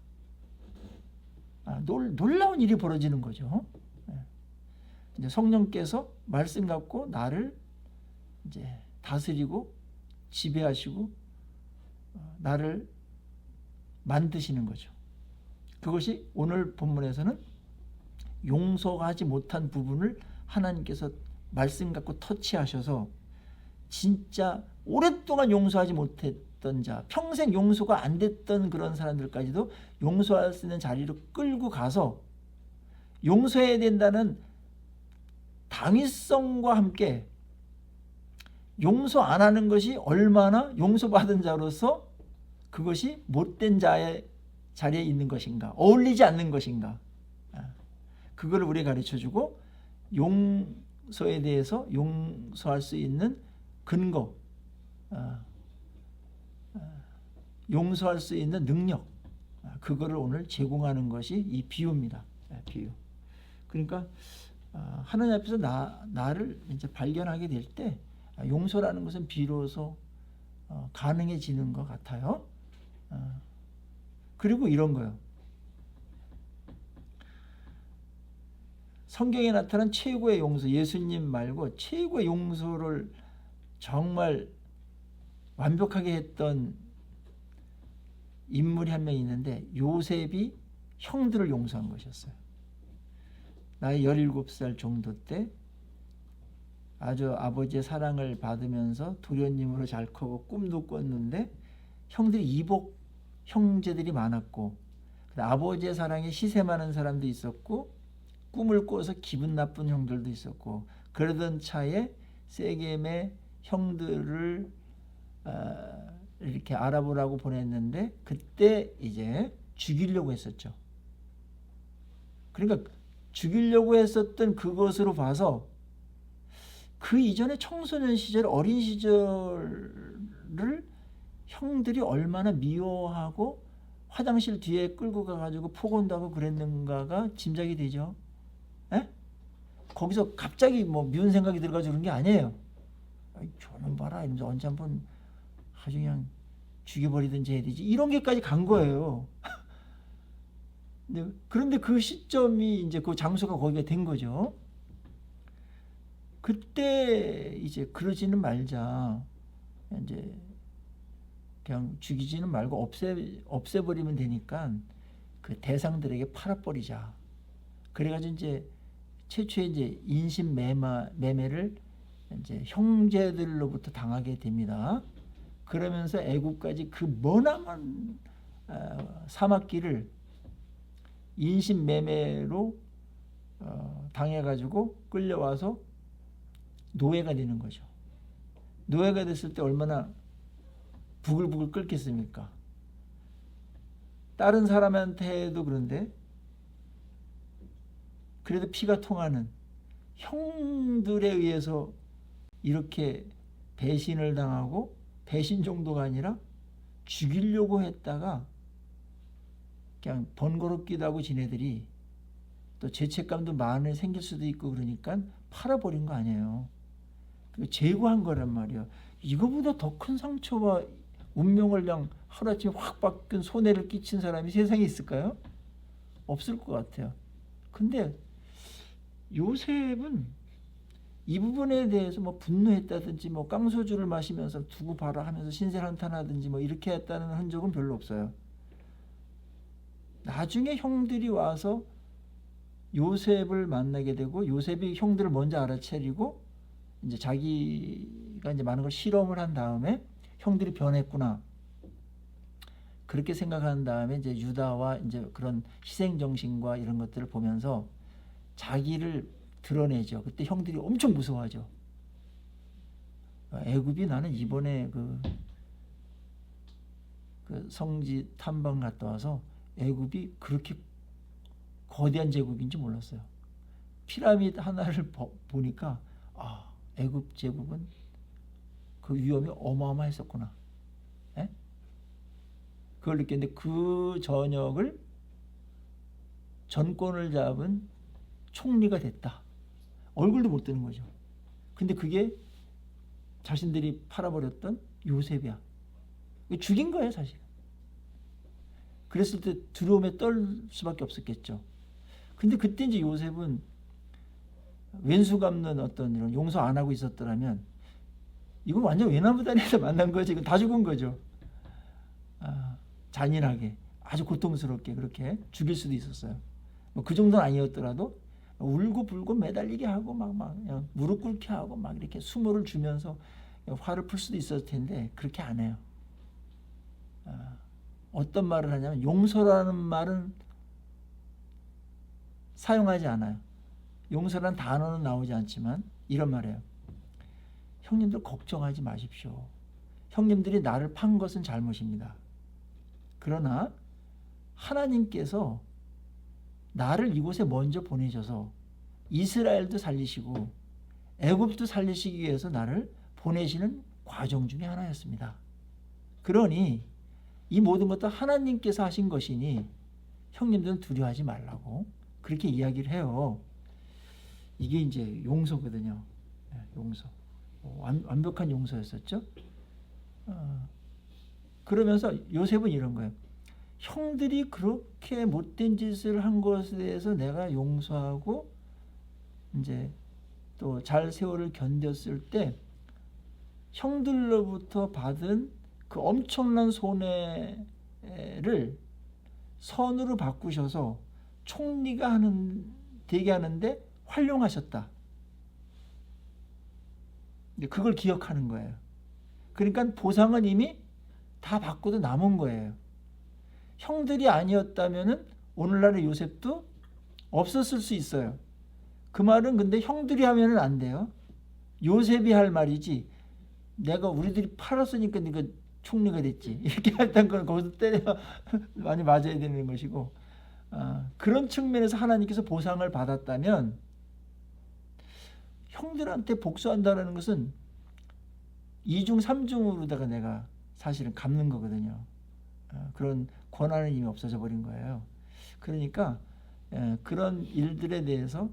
놀라운 일이 벌어지는 거죠. 이제 성령께서 말씀 갖고 나를 이제 다스리고 지배하시고 나를 만드시는 거죠. 그것이 오늘 본문에서는 용서하지 못한 부분을 하나님께서 말씀 갖고 터치하셔서 진짜 오랫동안 용서하지 못했던 자, 평생 용서가 안 됐던 그런 사람들까지도 용서할 수 있는 자리로 끌고 가서 용서해야 된다는 당위성과 함께 용서 안 하는 것이 얼마나 용서받은 자로서 그것이 못된 자의 자리에 있는 것인가, 어울리지 않는 것인가, 그거를 우리에게 가르쳐주고 용서에 대해서 용서할 수 있는 근거, 용서할 수 있는 능력, 그거를 오늘 제공하는 것이 이 비유입니다. 비유. 그러니까 하나님 앞에서 나를 이제 발견하게 될 때 용서라는 것은 비로소 가능해지는 것 같아요. 그리고 이런 거요. 성경에 나타난 최고의 용서, 예수님 말고 최고의 용서를 정말 완벽하게 했던 인물이 한 명 있는데 요셉이 형들을 용서한 것이었어요. 나이 17살 정도 때 아주 아버지의 사랑을 받으면서 도련님으로 잘 크고 꿈도 꿨는데 형들이 이복 형제들이 많았고 아버지의 사랑에 시세 많은 사람도 있었고 꿈을 꿔서 기분 나쁜 형들도 있었고 그러던 차에 세겜의 형들을 이렇게 알아보라고 보냈는데 그때 이제 죽이려고 했었죠. 그러니까 죽이려고 했었던 그것으로 봐서 그 이전에 청소년 시절, 어린 시절을 형들이 얼마나 미워하고 화장실 뒤에 끌고 가가지고 폭언하고 그랬는가가 짐작이 되죠. 에? 거기서 갑자기 뭐 미운 생각이 들어가지고 그런 게 아니에요. 저놈 봐라 이러면서 언제 한번 아주 그냥 죽여버리든지 해야 되지 이런 게까지 간 거예요. 그런데 그 시점이 이제 그 장소가 거기가 된 거죠. 그때 이제 그러지는 말자. 이제 그냥 죽이지는 말고 없애버리면 되니까 그 대상들에게 팔아버리자. 그래가지고 이제 최초의 이제 인신 매매를 이제 형제들로부터 당하게 됩니다. 그러면서 애굽까지 그 머나먼 사막길을 인신매매로 당해가지고 끌려와서 노예가 되는 거죠. 노예가 됐을 때 얼마나 부글부글 끓겠습니까? 다른 사람한테도 그런데 그래도 피가 통하는 형들에 의해서 이렇게 배신을 당하고, 배신 정도가 아니라 죽이려고 했다가 그냥 번거롭기도 하고 지네들이 또 죄책감도 많이 생길 수도 있고 그러니까 팔아버린 거 아니에요. 제거한 거란 말이야. 이거보다 더 큰 상처와 운명을 그냥 하루아침에 확 바꾼 손해를 끼친 사람이 세상에 있을까요? 없을 것 같아요. 근데 요셉은 이 부분에 대해서 뭐 분노했다든지 뭐 깡소주를 마시면서 두고 봐라 하면서 신세한탄하든지 뭐 이렇게 했다는 흔적은 별로 없어요. 나중에 형들이 와서 요셉을 만나게 되고, 요셉이 형들을 먼저 알아차리고 이제 자기가 이제 많은 걸 실험을 한 다음에 형들이 변했구나 그렇게 생각한 다음에 이제 유다와 이제 그런 희생 정신과 이런 것들을 보면서 자기를 드러내죠. 그때 형들이 엄청 무서워하죠. 애굽이, 나는 이번에 그 성지 탐방 갔다 와서 애굽이 그렇게 거대한 제국인지 몰랐어요. 피라미드 하나를 보니까 애굽 제국은 그 위험이 어마어마했었구나. 에? 그걸 느꼈는데 그 저녁을 전권을 잡은 총리가 됐다. 얼굴도 못 드는 거죠. 근데 그게 자신들이 팔아버렸던 요셉이야. 죽인 거예요, 사실. 그랬을 때 두려움에 떨 수밖에 없었겠죠. 근데 그때 이제 요셉은 왼수 갚는 어떤 이런 용서 안 하고 있었더라면 이건 완전 외나무다리에서 만난 거지. 이건 다 죽은 거죠. 잔인하게, 아주 고통스럽게 그렇게 죽일 수도 있었어요. 뭐 그 정도는 아니었더라도 울고 불고 매달리게 하고 막 그냥 무릎 꿇게 하고 막 이렇게 수모를 주면서 화를 풀 수도 있었을 텐데 그렇게 안 해요. 어떤 말을 하냐면 용서라는 말은 사용하지 않아요. 용서라는 단어는 나오지 않지만 이런 말이에요. 형님들 걱정하지 마십시오. 형님들이 나를 판 것은 잘못입니다. 그러나 하나님께서 나를 이곳에 먼저 보내셔서 이스라엘도 살리시고 애굽도 살리시기 위해서 나를 보내시는 과정 중에 하나였습니다. 그러니 이 모든 것도 하나님께서 하신 것이니 형님들은 두려워하지 말라고 그렇게 이야기를 해요. 이게 이제 용서거든요. 용서. 완벽한 용서였었죠. 그러면서 요셉은 이런 거예요. 형들이 그렇게 못된 짓을 한 것에 대해서 내가 용서하고 이제 또 잘 세월을 견뎠을 때 형들로부터 받은 그 엄청난 손해를 선으로 바꾸셔서 총리가 되게 하는데 활용하셨다. 그걸 기억하는 거예요. 그러니까 보상은 이미 다 받고도 남은 거예요. 형들이 아니었다면은 오늘날의 요셉도 없었을 수 있어요. 그 말은 근데 형들이 하면은 안 돼요. 요셉이 할 말이지. 내가 우리들이 팔았으니까 네가 총리가 됐지. 이렇게 했던 건 거기서 때려 많이 맞아야 되는 것이고, 그런 측면에서 하나님께서 보상을 받았다면 형들한테 복수한다는 것은 2중 3중으로다가 내가 사실은 갚는 거거든요. 그런 권한은 이미 없어져 버린 거예요. 그러니까 그런 일들에 대해서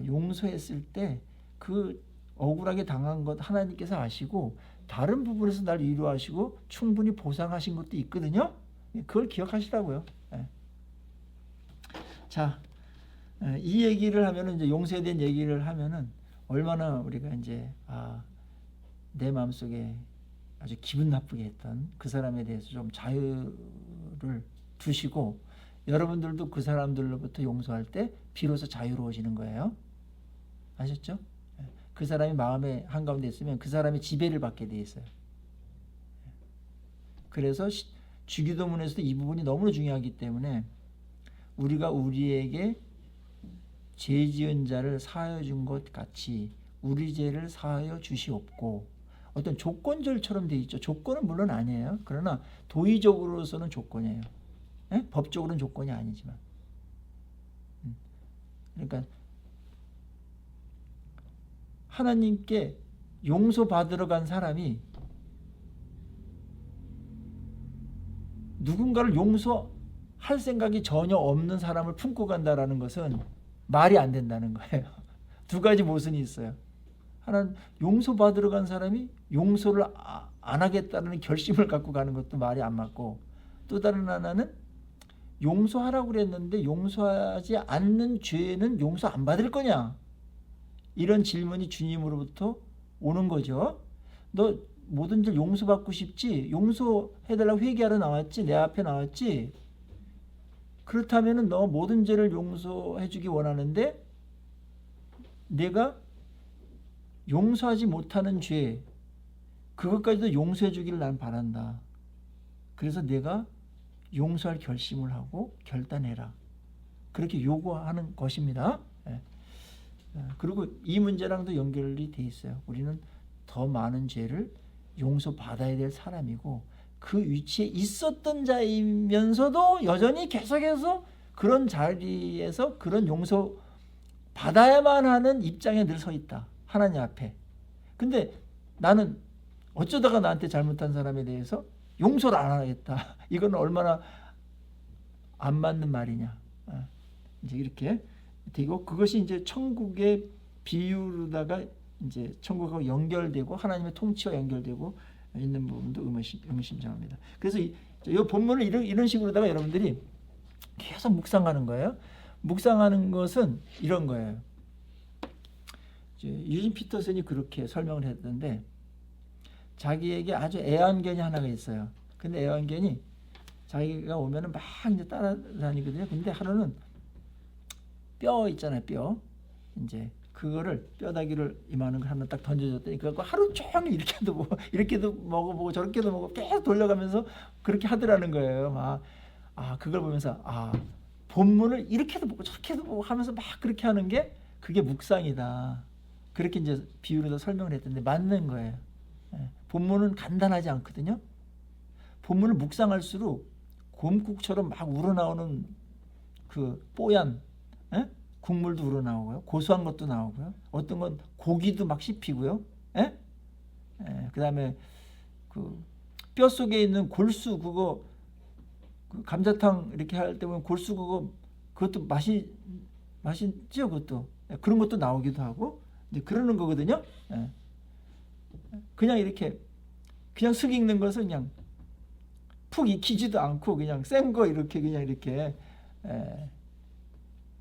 용서했을 때 그 억울하게 당한 것 하나님께서 아시고 다른 부분에서 날 위로하시고 충분히 보상하신 것도 있거든요. 그걸 기억하시라고요. 자, 이 얘기를 하면은 이제 용서에 대한 얘기를 하면은 얼마나 우리가 이제 내 마음속에 아주 기분 나쁘게 했던 그 사람에 대해서 좀 자유를 두시고 여러분들도 그 사람들로부터 용서할 때 비로소 자유로워지는 거예요. 아셨죠? 그 사람이 마음의 한가운데 있으면 그 사람의 지배를 받게 돼 있어요. 그래서 주기도문에서도 이 부분이 너무 중요하기 때문에 우리가 우리에게 죄 지은 자를 사하여 준 것 같이 우리 죄를 사하여 주시옵고, 어떤 조건절처럼 돼 있죠. 조건은 물론 아니에요. 그러나 도의적으로서는 조건이에요. 예? 법적으로는 조건이 아니지만. 그러니까 하나님께 용서받으러 간 사람이 누군가를 용서할 생각이 전혀 없는 사람을 품고 간다라는 것은 말이 안 된다는 거예요. 두 가지 모순이 있어요. 하나는 용서받으러 간 사람이 용서를 안 하겠다는 결심을 갖고 가는 것도 말이 안 맞고, 또 다른 하나는 용서하라고 그랬는데 용서하지 않는 죄는 용서 안 받을 거냐, 이런 질문이 주님으로부터 오는 거죠. 너 모든 일 용서받고 싶지? 용서해달라고 회개하러 나왔지? 내 앞에 나왔지? 그렇다면 너 모든 죄를 용서해 주기 원하는데 내가 용서하지 못하는 죄, 그것까지도 용서해 주기를 난 바란다. 그래서 내가 용서할 결심을 하고 결단해라. 그렇게 요구하는 것입니다. 그리고 이 문제랑도 연결이 돼 있어요. 우리는 더 많은 죄를 용서받아야 될 사람이고, 그 위치에 있었던 자이면서도 여전히 계속해서 그런 자리에서 그런 용서 받아야만 하는 입장에 늘 서 있다. 하나님 앞에. 근데 나는 어쩌다가 나한테 잘못한 사람에 대해서 용서를 안 하겠다. 이건 얼마나 안 맞는 말이냐. 이제 이렇게 되고, 그것이 이제 천국의 비유로다가 이제 천국하고 연결되고 하나님의 통치와 연결되고 있는 부분도 의미심장합니다. 그래서 이 본문을 이런 식으로다가 여러분들이 계속 묵상하는 거예요. 묵상하는 것은 이런 거예요. 유진 피터슨이 그렇게 설명을 했던데, 자기에게 아주 애완견이 하나가 있어요. 근데 애완견이 자기가 오면은 막 이제 따라다니거든요. 근데 하루는 뼈 있잖아요, 뼈. 이제 그거를 뼈다귀를 이만한 걸 하나 딱 던져줬더니 그거 하루 종일 이렇게도 먹어보고 저렇게도 먹고 계속 돌려가면서 그렇게 하더라는 거예요. 막 그걸 보면서 본문을 이렇게도 보고 저렇게도 보고 하면서 막 그렇게 하는 게 그게 묵상이다. 그렇게 이제 비유로 설명을 했던데 맞는 거예요. 본문은 간단하지 않거든요. 본문을 묵상할수록 곰국처럼 막 우러나오는 그 뽀얀 국물도 우러나오고요. 고소한 것도 나오고요. 어떤 건 고기도 막 씹히고요. 그 다음에 그 뼈 속에 있는 골수, 그거 그 감자탕 이렇게 할 때 보면 골수 그것도 맛있죠. 그것도 그런 것도 나오기도 하고 이제 그러는 거거든요. 그냥 이렇게 그냥 쓱 익는 것을 그냥 푹 익히지도 않고 그냥 센 거 이렇게 그냥 이렇게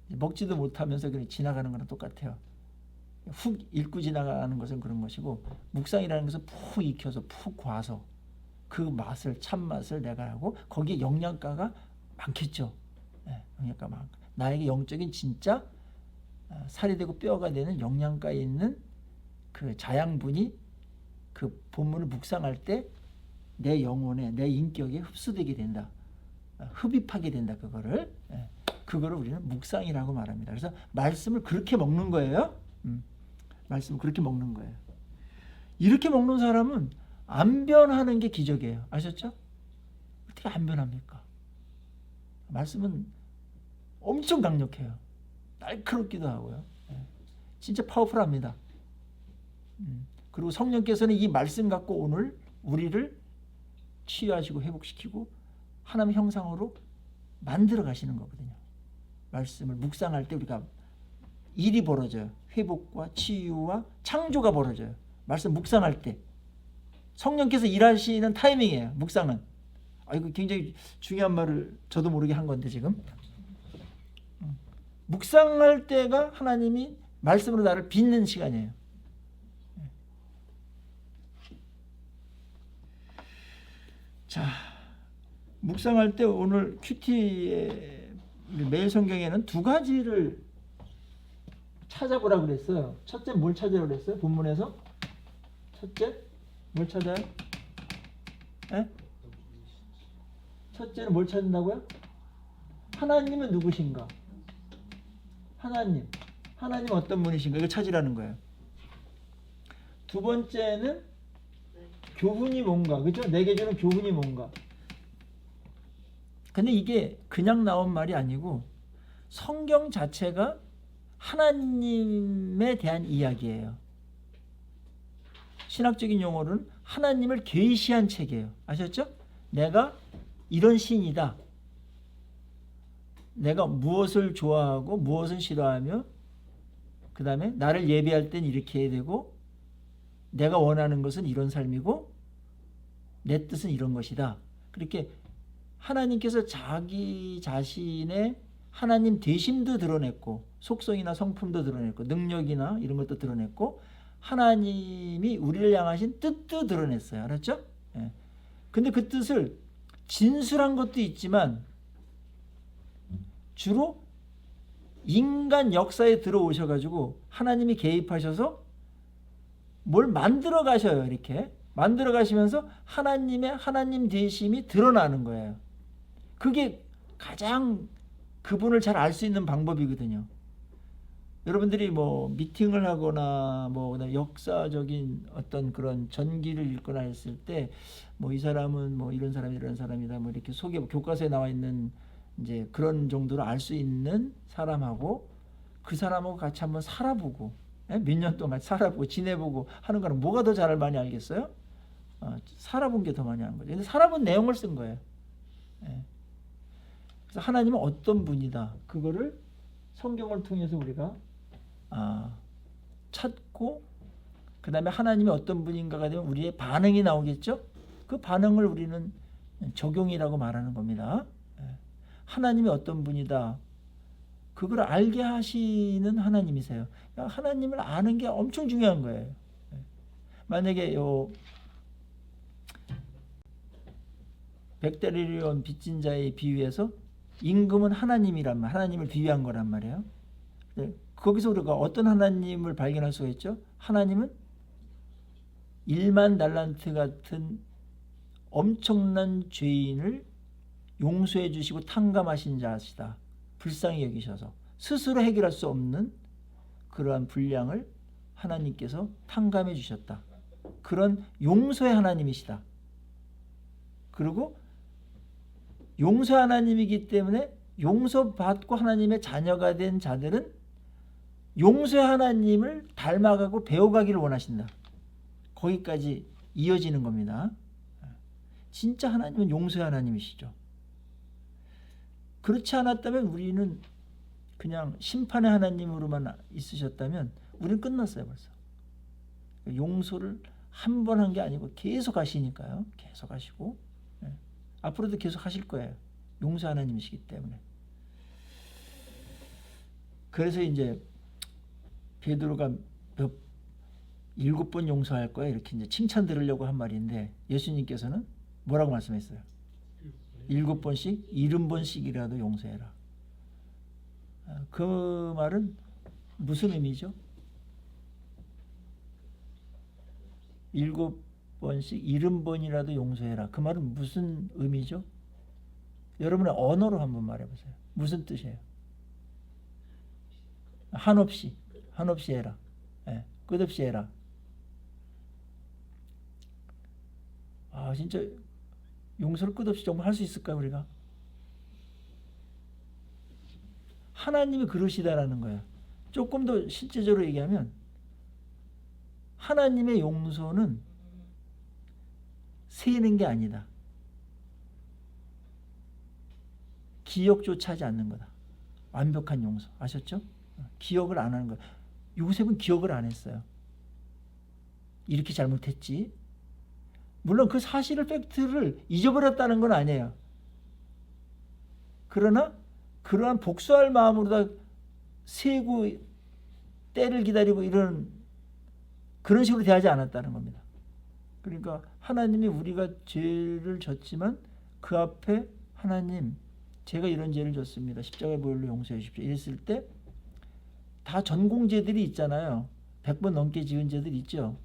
먹지도 못하면서 그냥 지나가는 거랑 똑같아요. 훅 읽고 지나가는 것은 그런 것이고, 묵상이라는 것은 푹 익혀서 푹 과서 그 맛을, 참맛을 내가 하고, 거기에 영양가가 많겠죠. 영양가 많고, 나에게 영적인 진짜 살이 되고 뼈가 되는 영양가 있는 그 자양분이 그 본문을 묵상할 때 내 영혼에, 내 인격에 흡수되게 된다. 흡입하게 된다. 그거를 우리는 묵상이라고 말합니다. 그래서 말씀을 그렇게 먹는 거예요. 말씀을 그렇게 먹는 거예요. 이렇게 먹는 사람은 안 변하는 게 기적이에요. 아셨죠? 어떻게 안 변합니까? 말씀은 엄청 강력해요. 날카롭기도 하고요. 진짜 파워풀합니다. 그리고 성령께서는 이 말씀 갖고 오늘 우리를 치유하시고 회복시키고 하나님의 형상으로 만들어 가시는 거거든요. 말씀을 묵상할 때 우리가 일이 벌어져요. 회복과 치유와 창조가 벌어져요. 말씀 묵상할 때 성령께서 일하시는 타이밍이에요. 묵상은. 이거 굉장히 중요한 말을 저도 모르게 한 건데 지금 묵상할 때가 하나님이 말씀으로 나를 빚는 시간이에요. 자, 묵상할 때 오늘 큐티의 매일 성경에는 두 가지를 찾아보라 그랬어요. 첫째 뭘 찾으라고 그랬어요? 본문에서 첫째 뭘 찾아요? 에? 첫째는 뭘 찾는다고요? 하나님은 누구신가? 하나님 어떤 분이신가? 이거 찾으라는 거예요. 두 번째는 교훈이 뭔가, 그죠? 내게 주는 교훈이 뭔가. 근데 이게 그냥 나온 말이 아니고 성경 자체가 하나님에 대한 이야기예요. 신학적인 용어로는 하나님을 계시한 책이에요. 아셨죠? 내가 이런 신이다. 내가 무엇을 좋아하고 무엇을 싫어하며 그 다음에 나를 예배할 땐 이렇게 해야 되고 내가 원하는 것은 이런 삶이고 내 뜻은 이런 것이다. 그렇게 하나님께서 자기 자신의 하나님 되심도 드러냈고 속성이나 성품도 드러냈고 능력이나 이런 것도 드러냈고 하나님이 우리를 향하신 뜻도 드러냈어요. 알았죠? 예. 근데 그 뜻을 진술한 것도 있지만 주로 인간 역사에 들어오셔가지고 하나님이 개입하셔서 뭘 만들어 가셔요. 이렇게 만들어 가시면서 하나님의 하나님 되심이 드러나는 거예요. 그게 가장 그분을 잘 알 수 있는 방법이거든요. 여러분들이 뭐 미팅을 하거나 뭐 역사적인 어떤 그런 전기를 읽거나 했을 때 뭐 이 사람은 뭐 이런 사람이 이런 사람이다 뭐 이렇게 소개 교과서에 나와 있는 이제 그런 정도로 알 수 있는 사람하고 그 사람하고 같이 한번 살아보고 몇 년 동안 살아보고 지내보고 하는 거는 뭐가 더 잘 많이 알겠어요? 살아본 게 더 많이 아는 거죠. 근데 살아본 내용을 쓴 거예요. 예. 그래서 하나님은 어떤 분이다. 그거를 성경을 통해서 우리가 찾고 그 다음에 하나님이 어떤 분인가가 되면 우리의 반응이 나오겠죠. 그 반응을 우리는 적용이라고 말하는 겁니다. 하나님이 어떤 분이다. 그걸 알게 하시는 하나님이세요. 하나님을 아는 게 엄청 중요한 거예요. 만약에 요 백달리온 빚진 자의 비유에서 임금은 하나님이란 말, 하나님을 비유한 거란 말이에요. 거기서 우리가 어떤 하나님을 발견할 수가 있죠? 하나님은 1만 달란트 같은 엄청난 죄인을 용서해 주시고 탕감하신 자시다. 불쌍히 여기셔서 스스로 해결할 수 없는 그러한 분량을 하나님께서 탕감해 주셨다. 그런 용서의 하나님이시다. 그리고 용서 하나님이기 때문에 용서받고 하나님의 자녀가 된 자들은 용서의 하나님을 닮아가고 배워가기를 원하신다. 거기까지 이어지는 겁니다. 진짜 하나님은 용서의 하나님이시죠. 그렇지 않았다면 우리는 그냥 심판의 하나님으로만 있으셨다면 우리는 끝났어요 벌써. 용서를 한 번 한 게 아니고 계속 하시니까요. 계속 하시고 앞으로도 계속 하실 거예요. 용서 하나님이시기 때문에. 그래서 이제 베드로가 7번 용서할 거야 이렇게 이제 칭찬 들으려고 한 말인데 예수님께서는 뭐라고 말씀했어요? 7번씩 70번씩이라도 용서해라. 그 말은 무슨 의미죠? 7번씩 70번이라도 용서해라. 그 말은 무슨 의미죠? 여러분의 언어로 한번 말해보세요. 무슨 뜻이에요? 한없이 해라. 끝없이 해라. 진짜 용서를 끝없이 정말 할 수 있을까요 우리가? 하나님이 그러시다라는 거예요. 조금 더 실제적으로 얘기하면 하나님의 용서는 세는 게 아니다. 기억조차 하지 않는 거다. 완벽한 용서. 아셨죠? 기억을 안 하는 거예요. 요셉은 기억을 안 했어요. 이렇게 잘못했지. 물론 그 사실을 팩트를 잊어버렸다는 건 아니에요. 그러나 그러한 복수할 마음으로 다 세고 때를 기다리고 이런 그런 식으로 대하지 않았다는 겁니다. 그러니까 하나님이 우리가 죄를 졌지만 그 앞에 하나님 제가 이런 죄를 졌습니다. 십자가의 보혈로 용서해 주십시오. 이랬을 때 다 전공제들이 있잖아요. 100번 넘게 지은 제들이 있죠.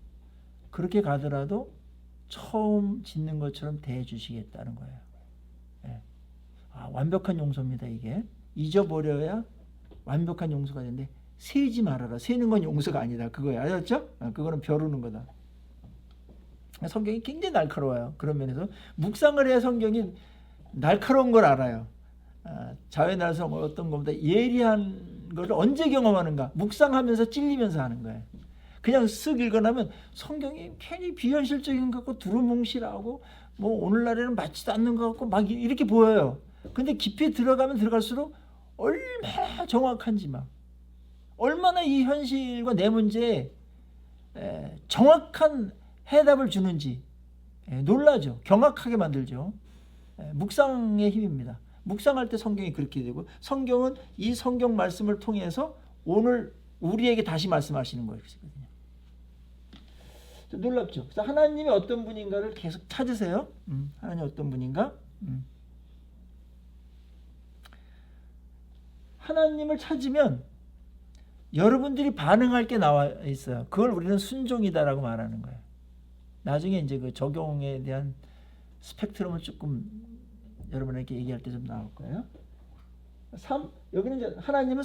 그렇게 가더라도 처음 짓는 것처럼 대해주시겠다는 거예요. 예. 완벽한 용서입니다. 이게 잊어버려야 완벽한 용서가 되는데, 세지 말아라. 세는 건 용서가 아니다. 그거예요. 알았죠? 그거는 벼르는 거다. 성경이 굉장히 날카로워요. 그런 면에서 묵상을 해야 성경이 날카로운 걸 알아요. 자연에서 어떤 것보다 예리한 걸 언제 경험하는가? 묵상하면서 찔리면서 하는 거예요. 그냥 쓱 읽어나면 성경이 괜히 비현실적인 것 같고 두루뭉실하고 뭐 오늘날에는 맞지도 않는 것 같고 막 이렇게 보여요. 근데 깊이 들어가면 들어갈수록 얼마나 정확한지, 막 얼마나 이 현실과 내 문제에 정확한 해답을 주는지 놀라죠. 경악하게 만들죠. 묵상의 힘입니다. 묵상할 때 성경이 그렇게 되고, 성경은 이 성경 말씀을 통해서 오늘 우리에게 다시 말씀하시는 거거든요. 놀랍죠. 그래서 하나님이 어떤 분인가를 계속 찾으세요. 하나님 어떤 분인가? 하나님을 찾으면 여러분들이 반응할 게 나와 있어요. 그걸 우리는 순종이다라고 말하는 거예요. 나중에 이제 그 적용에 대한 스펙트럼을 조금 여러분에게 얘기할 때 좀 나올 거예요. 여기는 이제 하나님은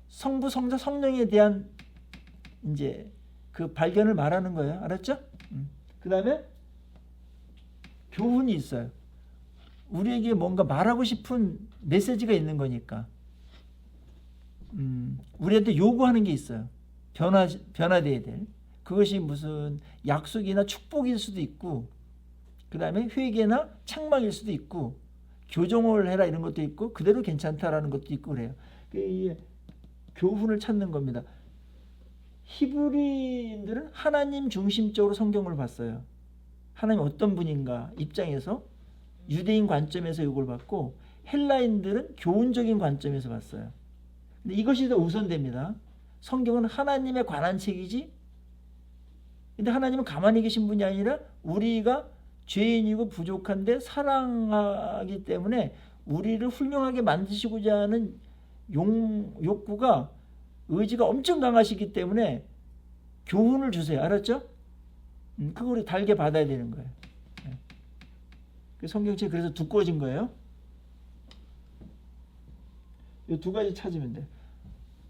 성부, 성자, 성령에 대한 이제 그 발견을 말하는 거예요. 알았죠? 그 다음에 교훈이 있어요. 우리에게 뭔가 말하고 싶은 메시지가 있는 거니까. 우리한테 요구하는 게 있어요. 변화돼야 될. 그것이 무슨 약속이나 축복일 수도 있고, 그 다음에 회개나 책망일 수도 있고, 교정을 해라 이런 것도 있고, 그대로 괜찮다라는 것도 있고 그래요. 교훈을 찾는 겁니다. 히브리인들은 하나님 중심적으로 성경을 봤어요. 하나님 어떤 분인가 입장에서 유대인 관점에서 이걸 봤고, 헬라인들은 교훈적인 관점에서 봤어요. 근데 이것이 더 우선됩니다. 성경은 하나님에 관한 책이지, 근데 하나님은 가만히 계신 분이 아니라 우리가 죄인이고 부족한데 사랑하기 때문에 우리를 훌륭하게 만드시고자 하는 욕구가, 의지가 엄청 강하시기 때문에 교훈을 주세요. 알았죠? 그거 우리 달게 받아야 되는 거예요. 성경책이 그래서 두꺼워진 거예요. 이 두 가지 찾으면 돼.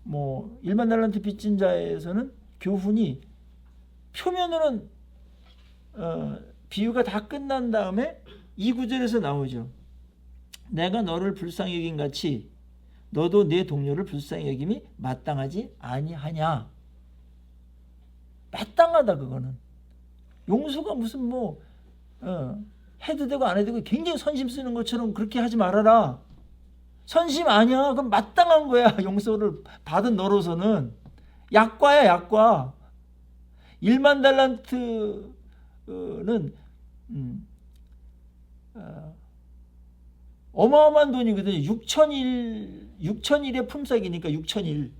뭐 1만 달란트 빚진 자에서는 교훈이 표면으로는 비유가 다 끝난 다음에 이 구절에서 나오죠. 내가 너를 불쌍히 여긴 같이 너도 내 동료를 불쌍히 여김이 마땅하지 아니하냐. 마땅하다. 그거는 용서가 무슨 뭐 해도 되고 안 해도 되고 굉장히 선심 쓰는 것처럼 그렇게 하지 말아라. 선심 아니야. 그럼 마땅한 거야. 용서를 받은 너로서는 약과야, 약과. 1만 달란트는 어마어마한 돈이거든요. 6천일의 품삯이니까 6천일.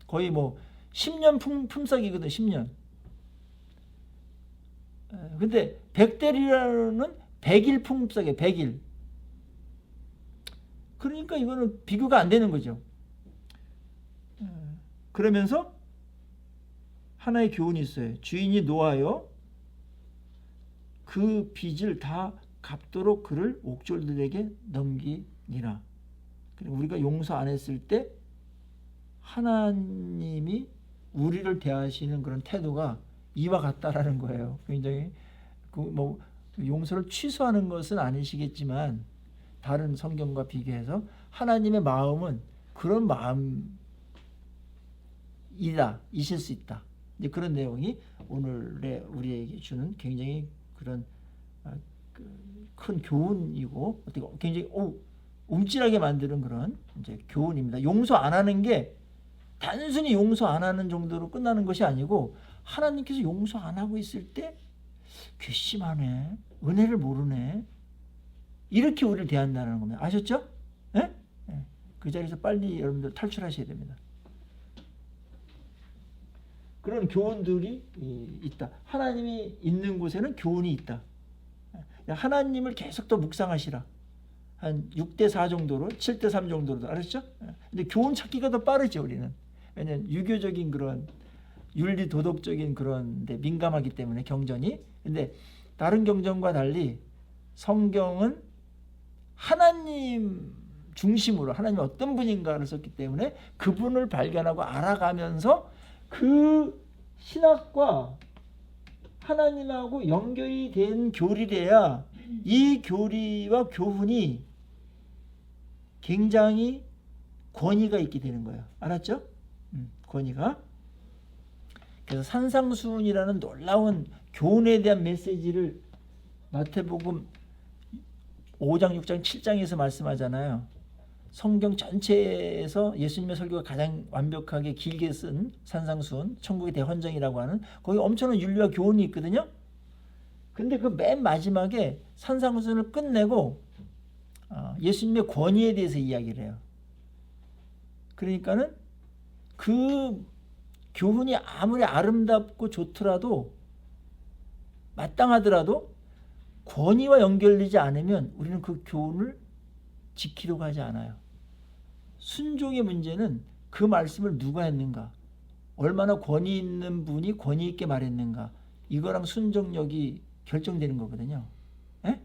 거의 뭐 10년 품삯이거든. 10년. 근데 100대리라는 100일 품삯이에요. 100일. 그러니까 이거는 비교가 안 되는 거죠. 그러면서 하나의 교훈이 있어요. 주인이 노하여 그 빚을 다 갚도록 그를 옥졸들에게 넘기니라. 그리고 우리가 용서 안 했을 때 하나님이 우리를 대하시는 그런 태도가 이와 같다라는 거예요. 굉장히 뭐 용서를 취소하는 것은 아니시겠지만 다른 성경과 비교해서 하나님의 마음은 그런 마음이다, 있을 수 있다. 이제 그런 내용이 오늘의 우리에게 주는 굉장히 그런 큰 교훈이고, 어떻게 굉장히 움찔하게 만드는 그런 이제 교훈입니다. 용서 안 하는 게 단순히 용서 안 하는 정도로 끝나는 것이 아니고, 하나님께서 용서 안 하고 있을 때 괘씸하네, 은혜를 모르네, 이렇게 우리를 대한다는 겁니다. 아셨죠? 네? 네. 그 자리에서 빨리 여러분들 탈출하셔야 됩니다. 그런 교훈들이 있다. 하나님이 있는 곳에는 교훈이 있다. 하나님을 계속 더 묵상하시라. 한 6대4 정도로 7대3 정도로 알았죠? 근데 교훈 찾기가 더 빠르죠 우리는. 왜냐면 유교적인 그런 윤리 도덕적인 그런 데 민감하기 때문에 경전이. 근데 다른 경전과 달리 성경은 하나님 중심으로 하나님이 어떤 분인가를 썼기 때문에 그분을 발견하고 알아가면서 그 신학과 하나님하고 연결이 된 교리래야 이 교리와 교훈이 굉장히 권위가 있게 되는 거예요. 알았죠? 권위가. 그래서 산상수훈이라는 놀라운 교훈에 대한 메시지를 마태복음 5장, 6장, 7장에서 말씀하잖아요. 성경 전체에서 예수님의 설교가 가장 완벽하게 길게 쓴 산상수훈, 천국의 대헌정이라고 하는 거기 엄청난 윤리와 교훈이 있거든요. 근데 그 맨 마지막에 산상수훈을 끝내고 예수님의 권위에 대해서 이야기를 해요. 그러니까는 그 교훈이 아무리 아름답고 좋더라도 마땅하더라도 권위와 연결되지 않으면 우리는 그 교훈을 지키려고 하지 않아요. 순종의 문제는 그 말씀을 누가 했는가, 얼마나 권위 있는 분이 권위 있게 말했는가, 이거랑 순종력이 결정되는 거거든요. 에?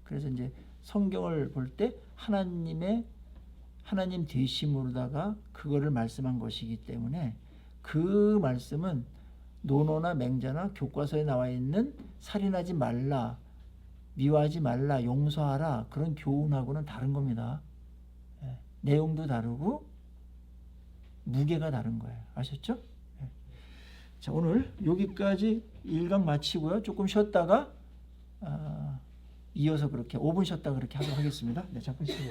그래서 이제 성경을 볼 때 하나님 되심으로다가 그거를 말씀한 것이기 때문에 그 말씀은 논어나 맹자나 교과서에 나와 있는 살인하지 말라, 미워하지 말라, 용서하라 그런 교훈하고는 다른 겁니다. 예. 내용도 다르고 무게가 다른 거예요. 아셨죠? 예. 자, 오늘 여기까지 1강 마치고요. 조금 쉬었다가 이어서 그렇게 5분 쉬었다가 그렇게 하도록 하겠습니다. 네, 잠깐 쉬고.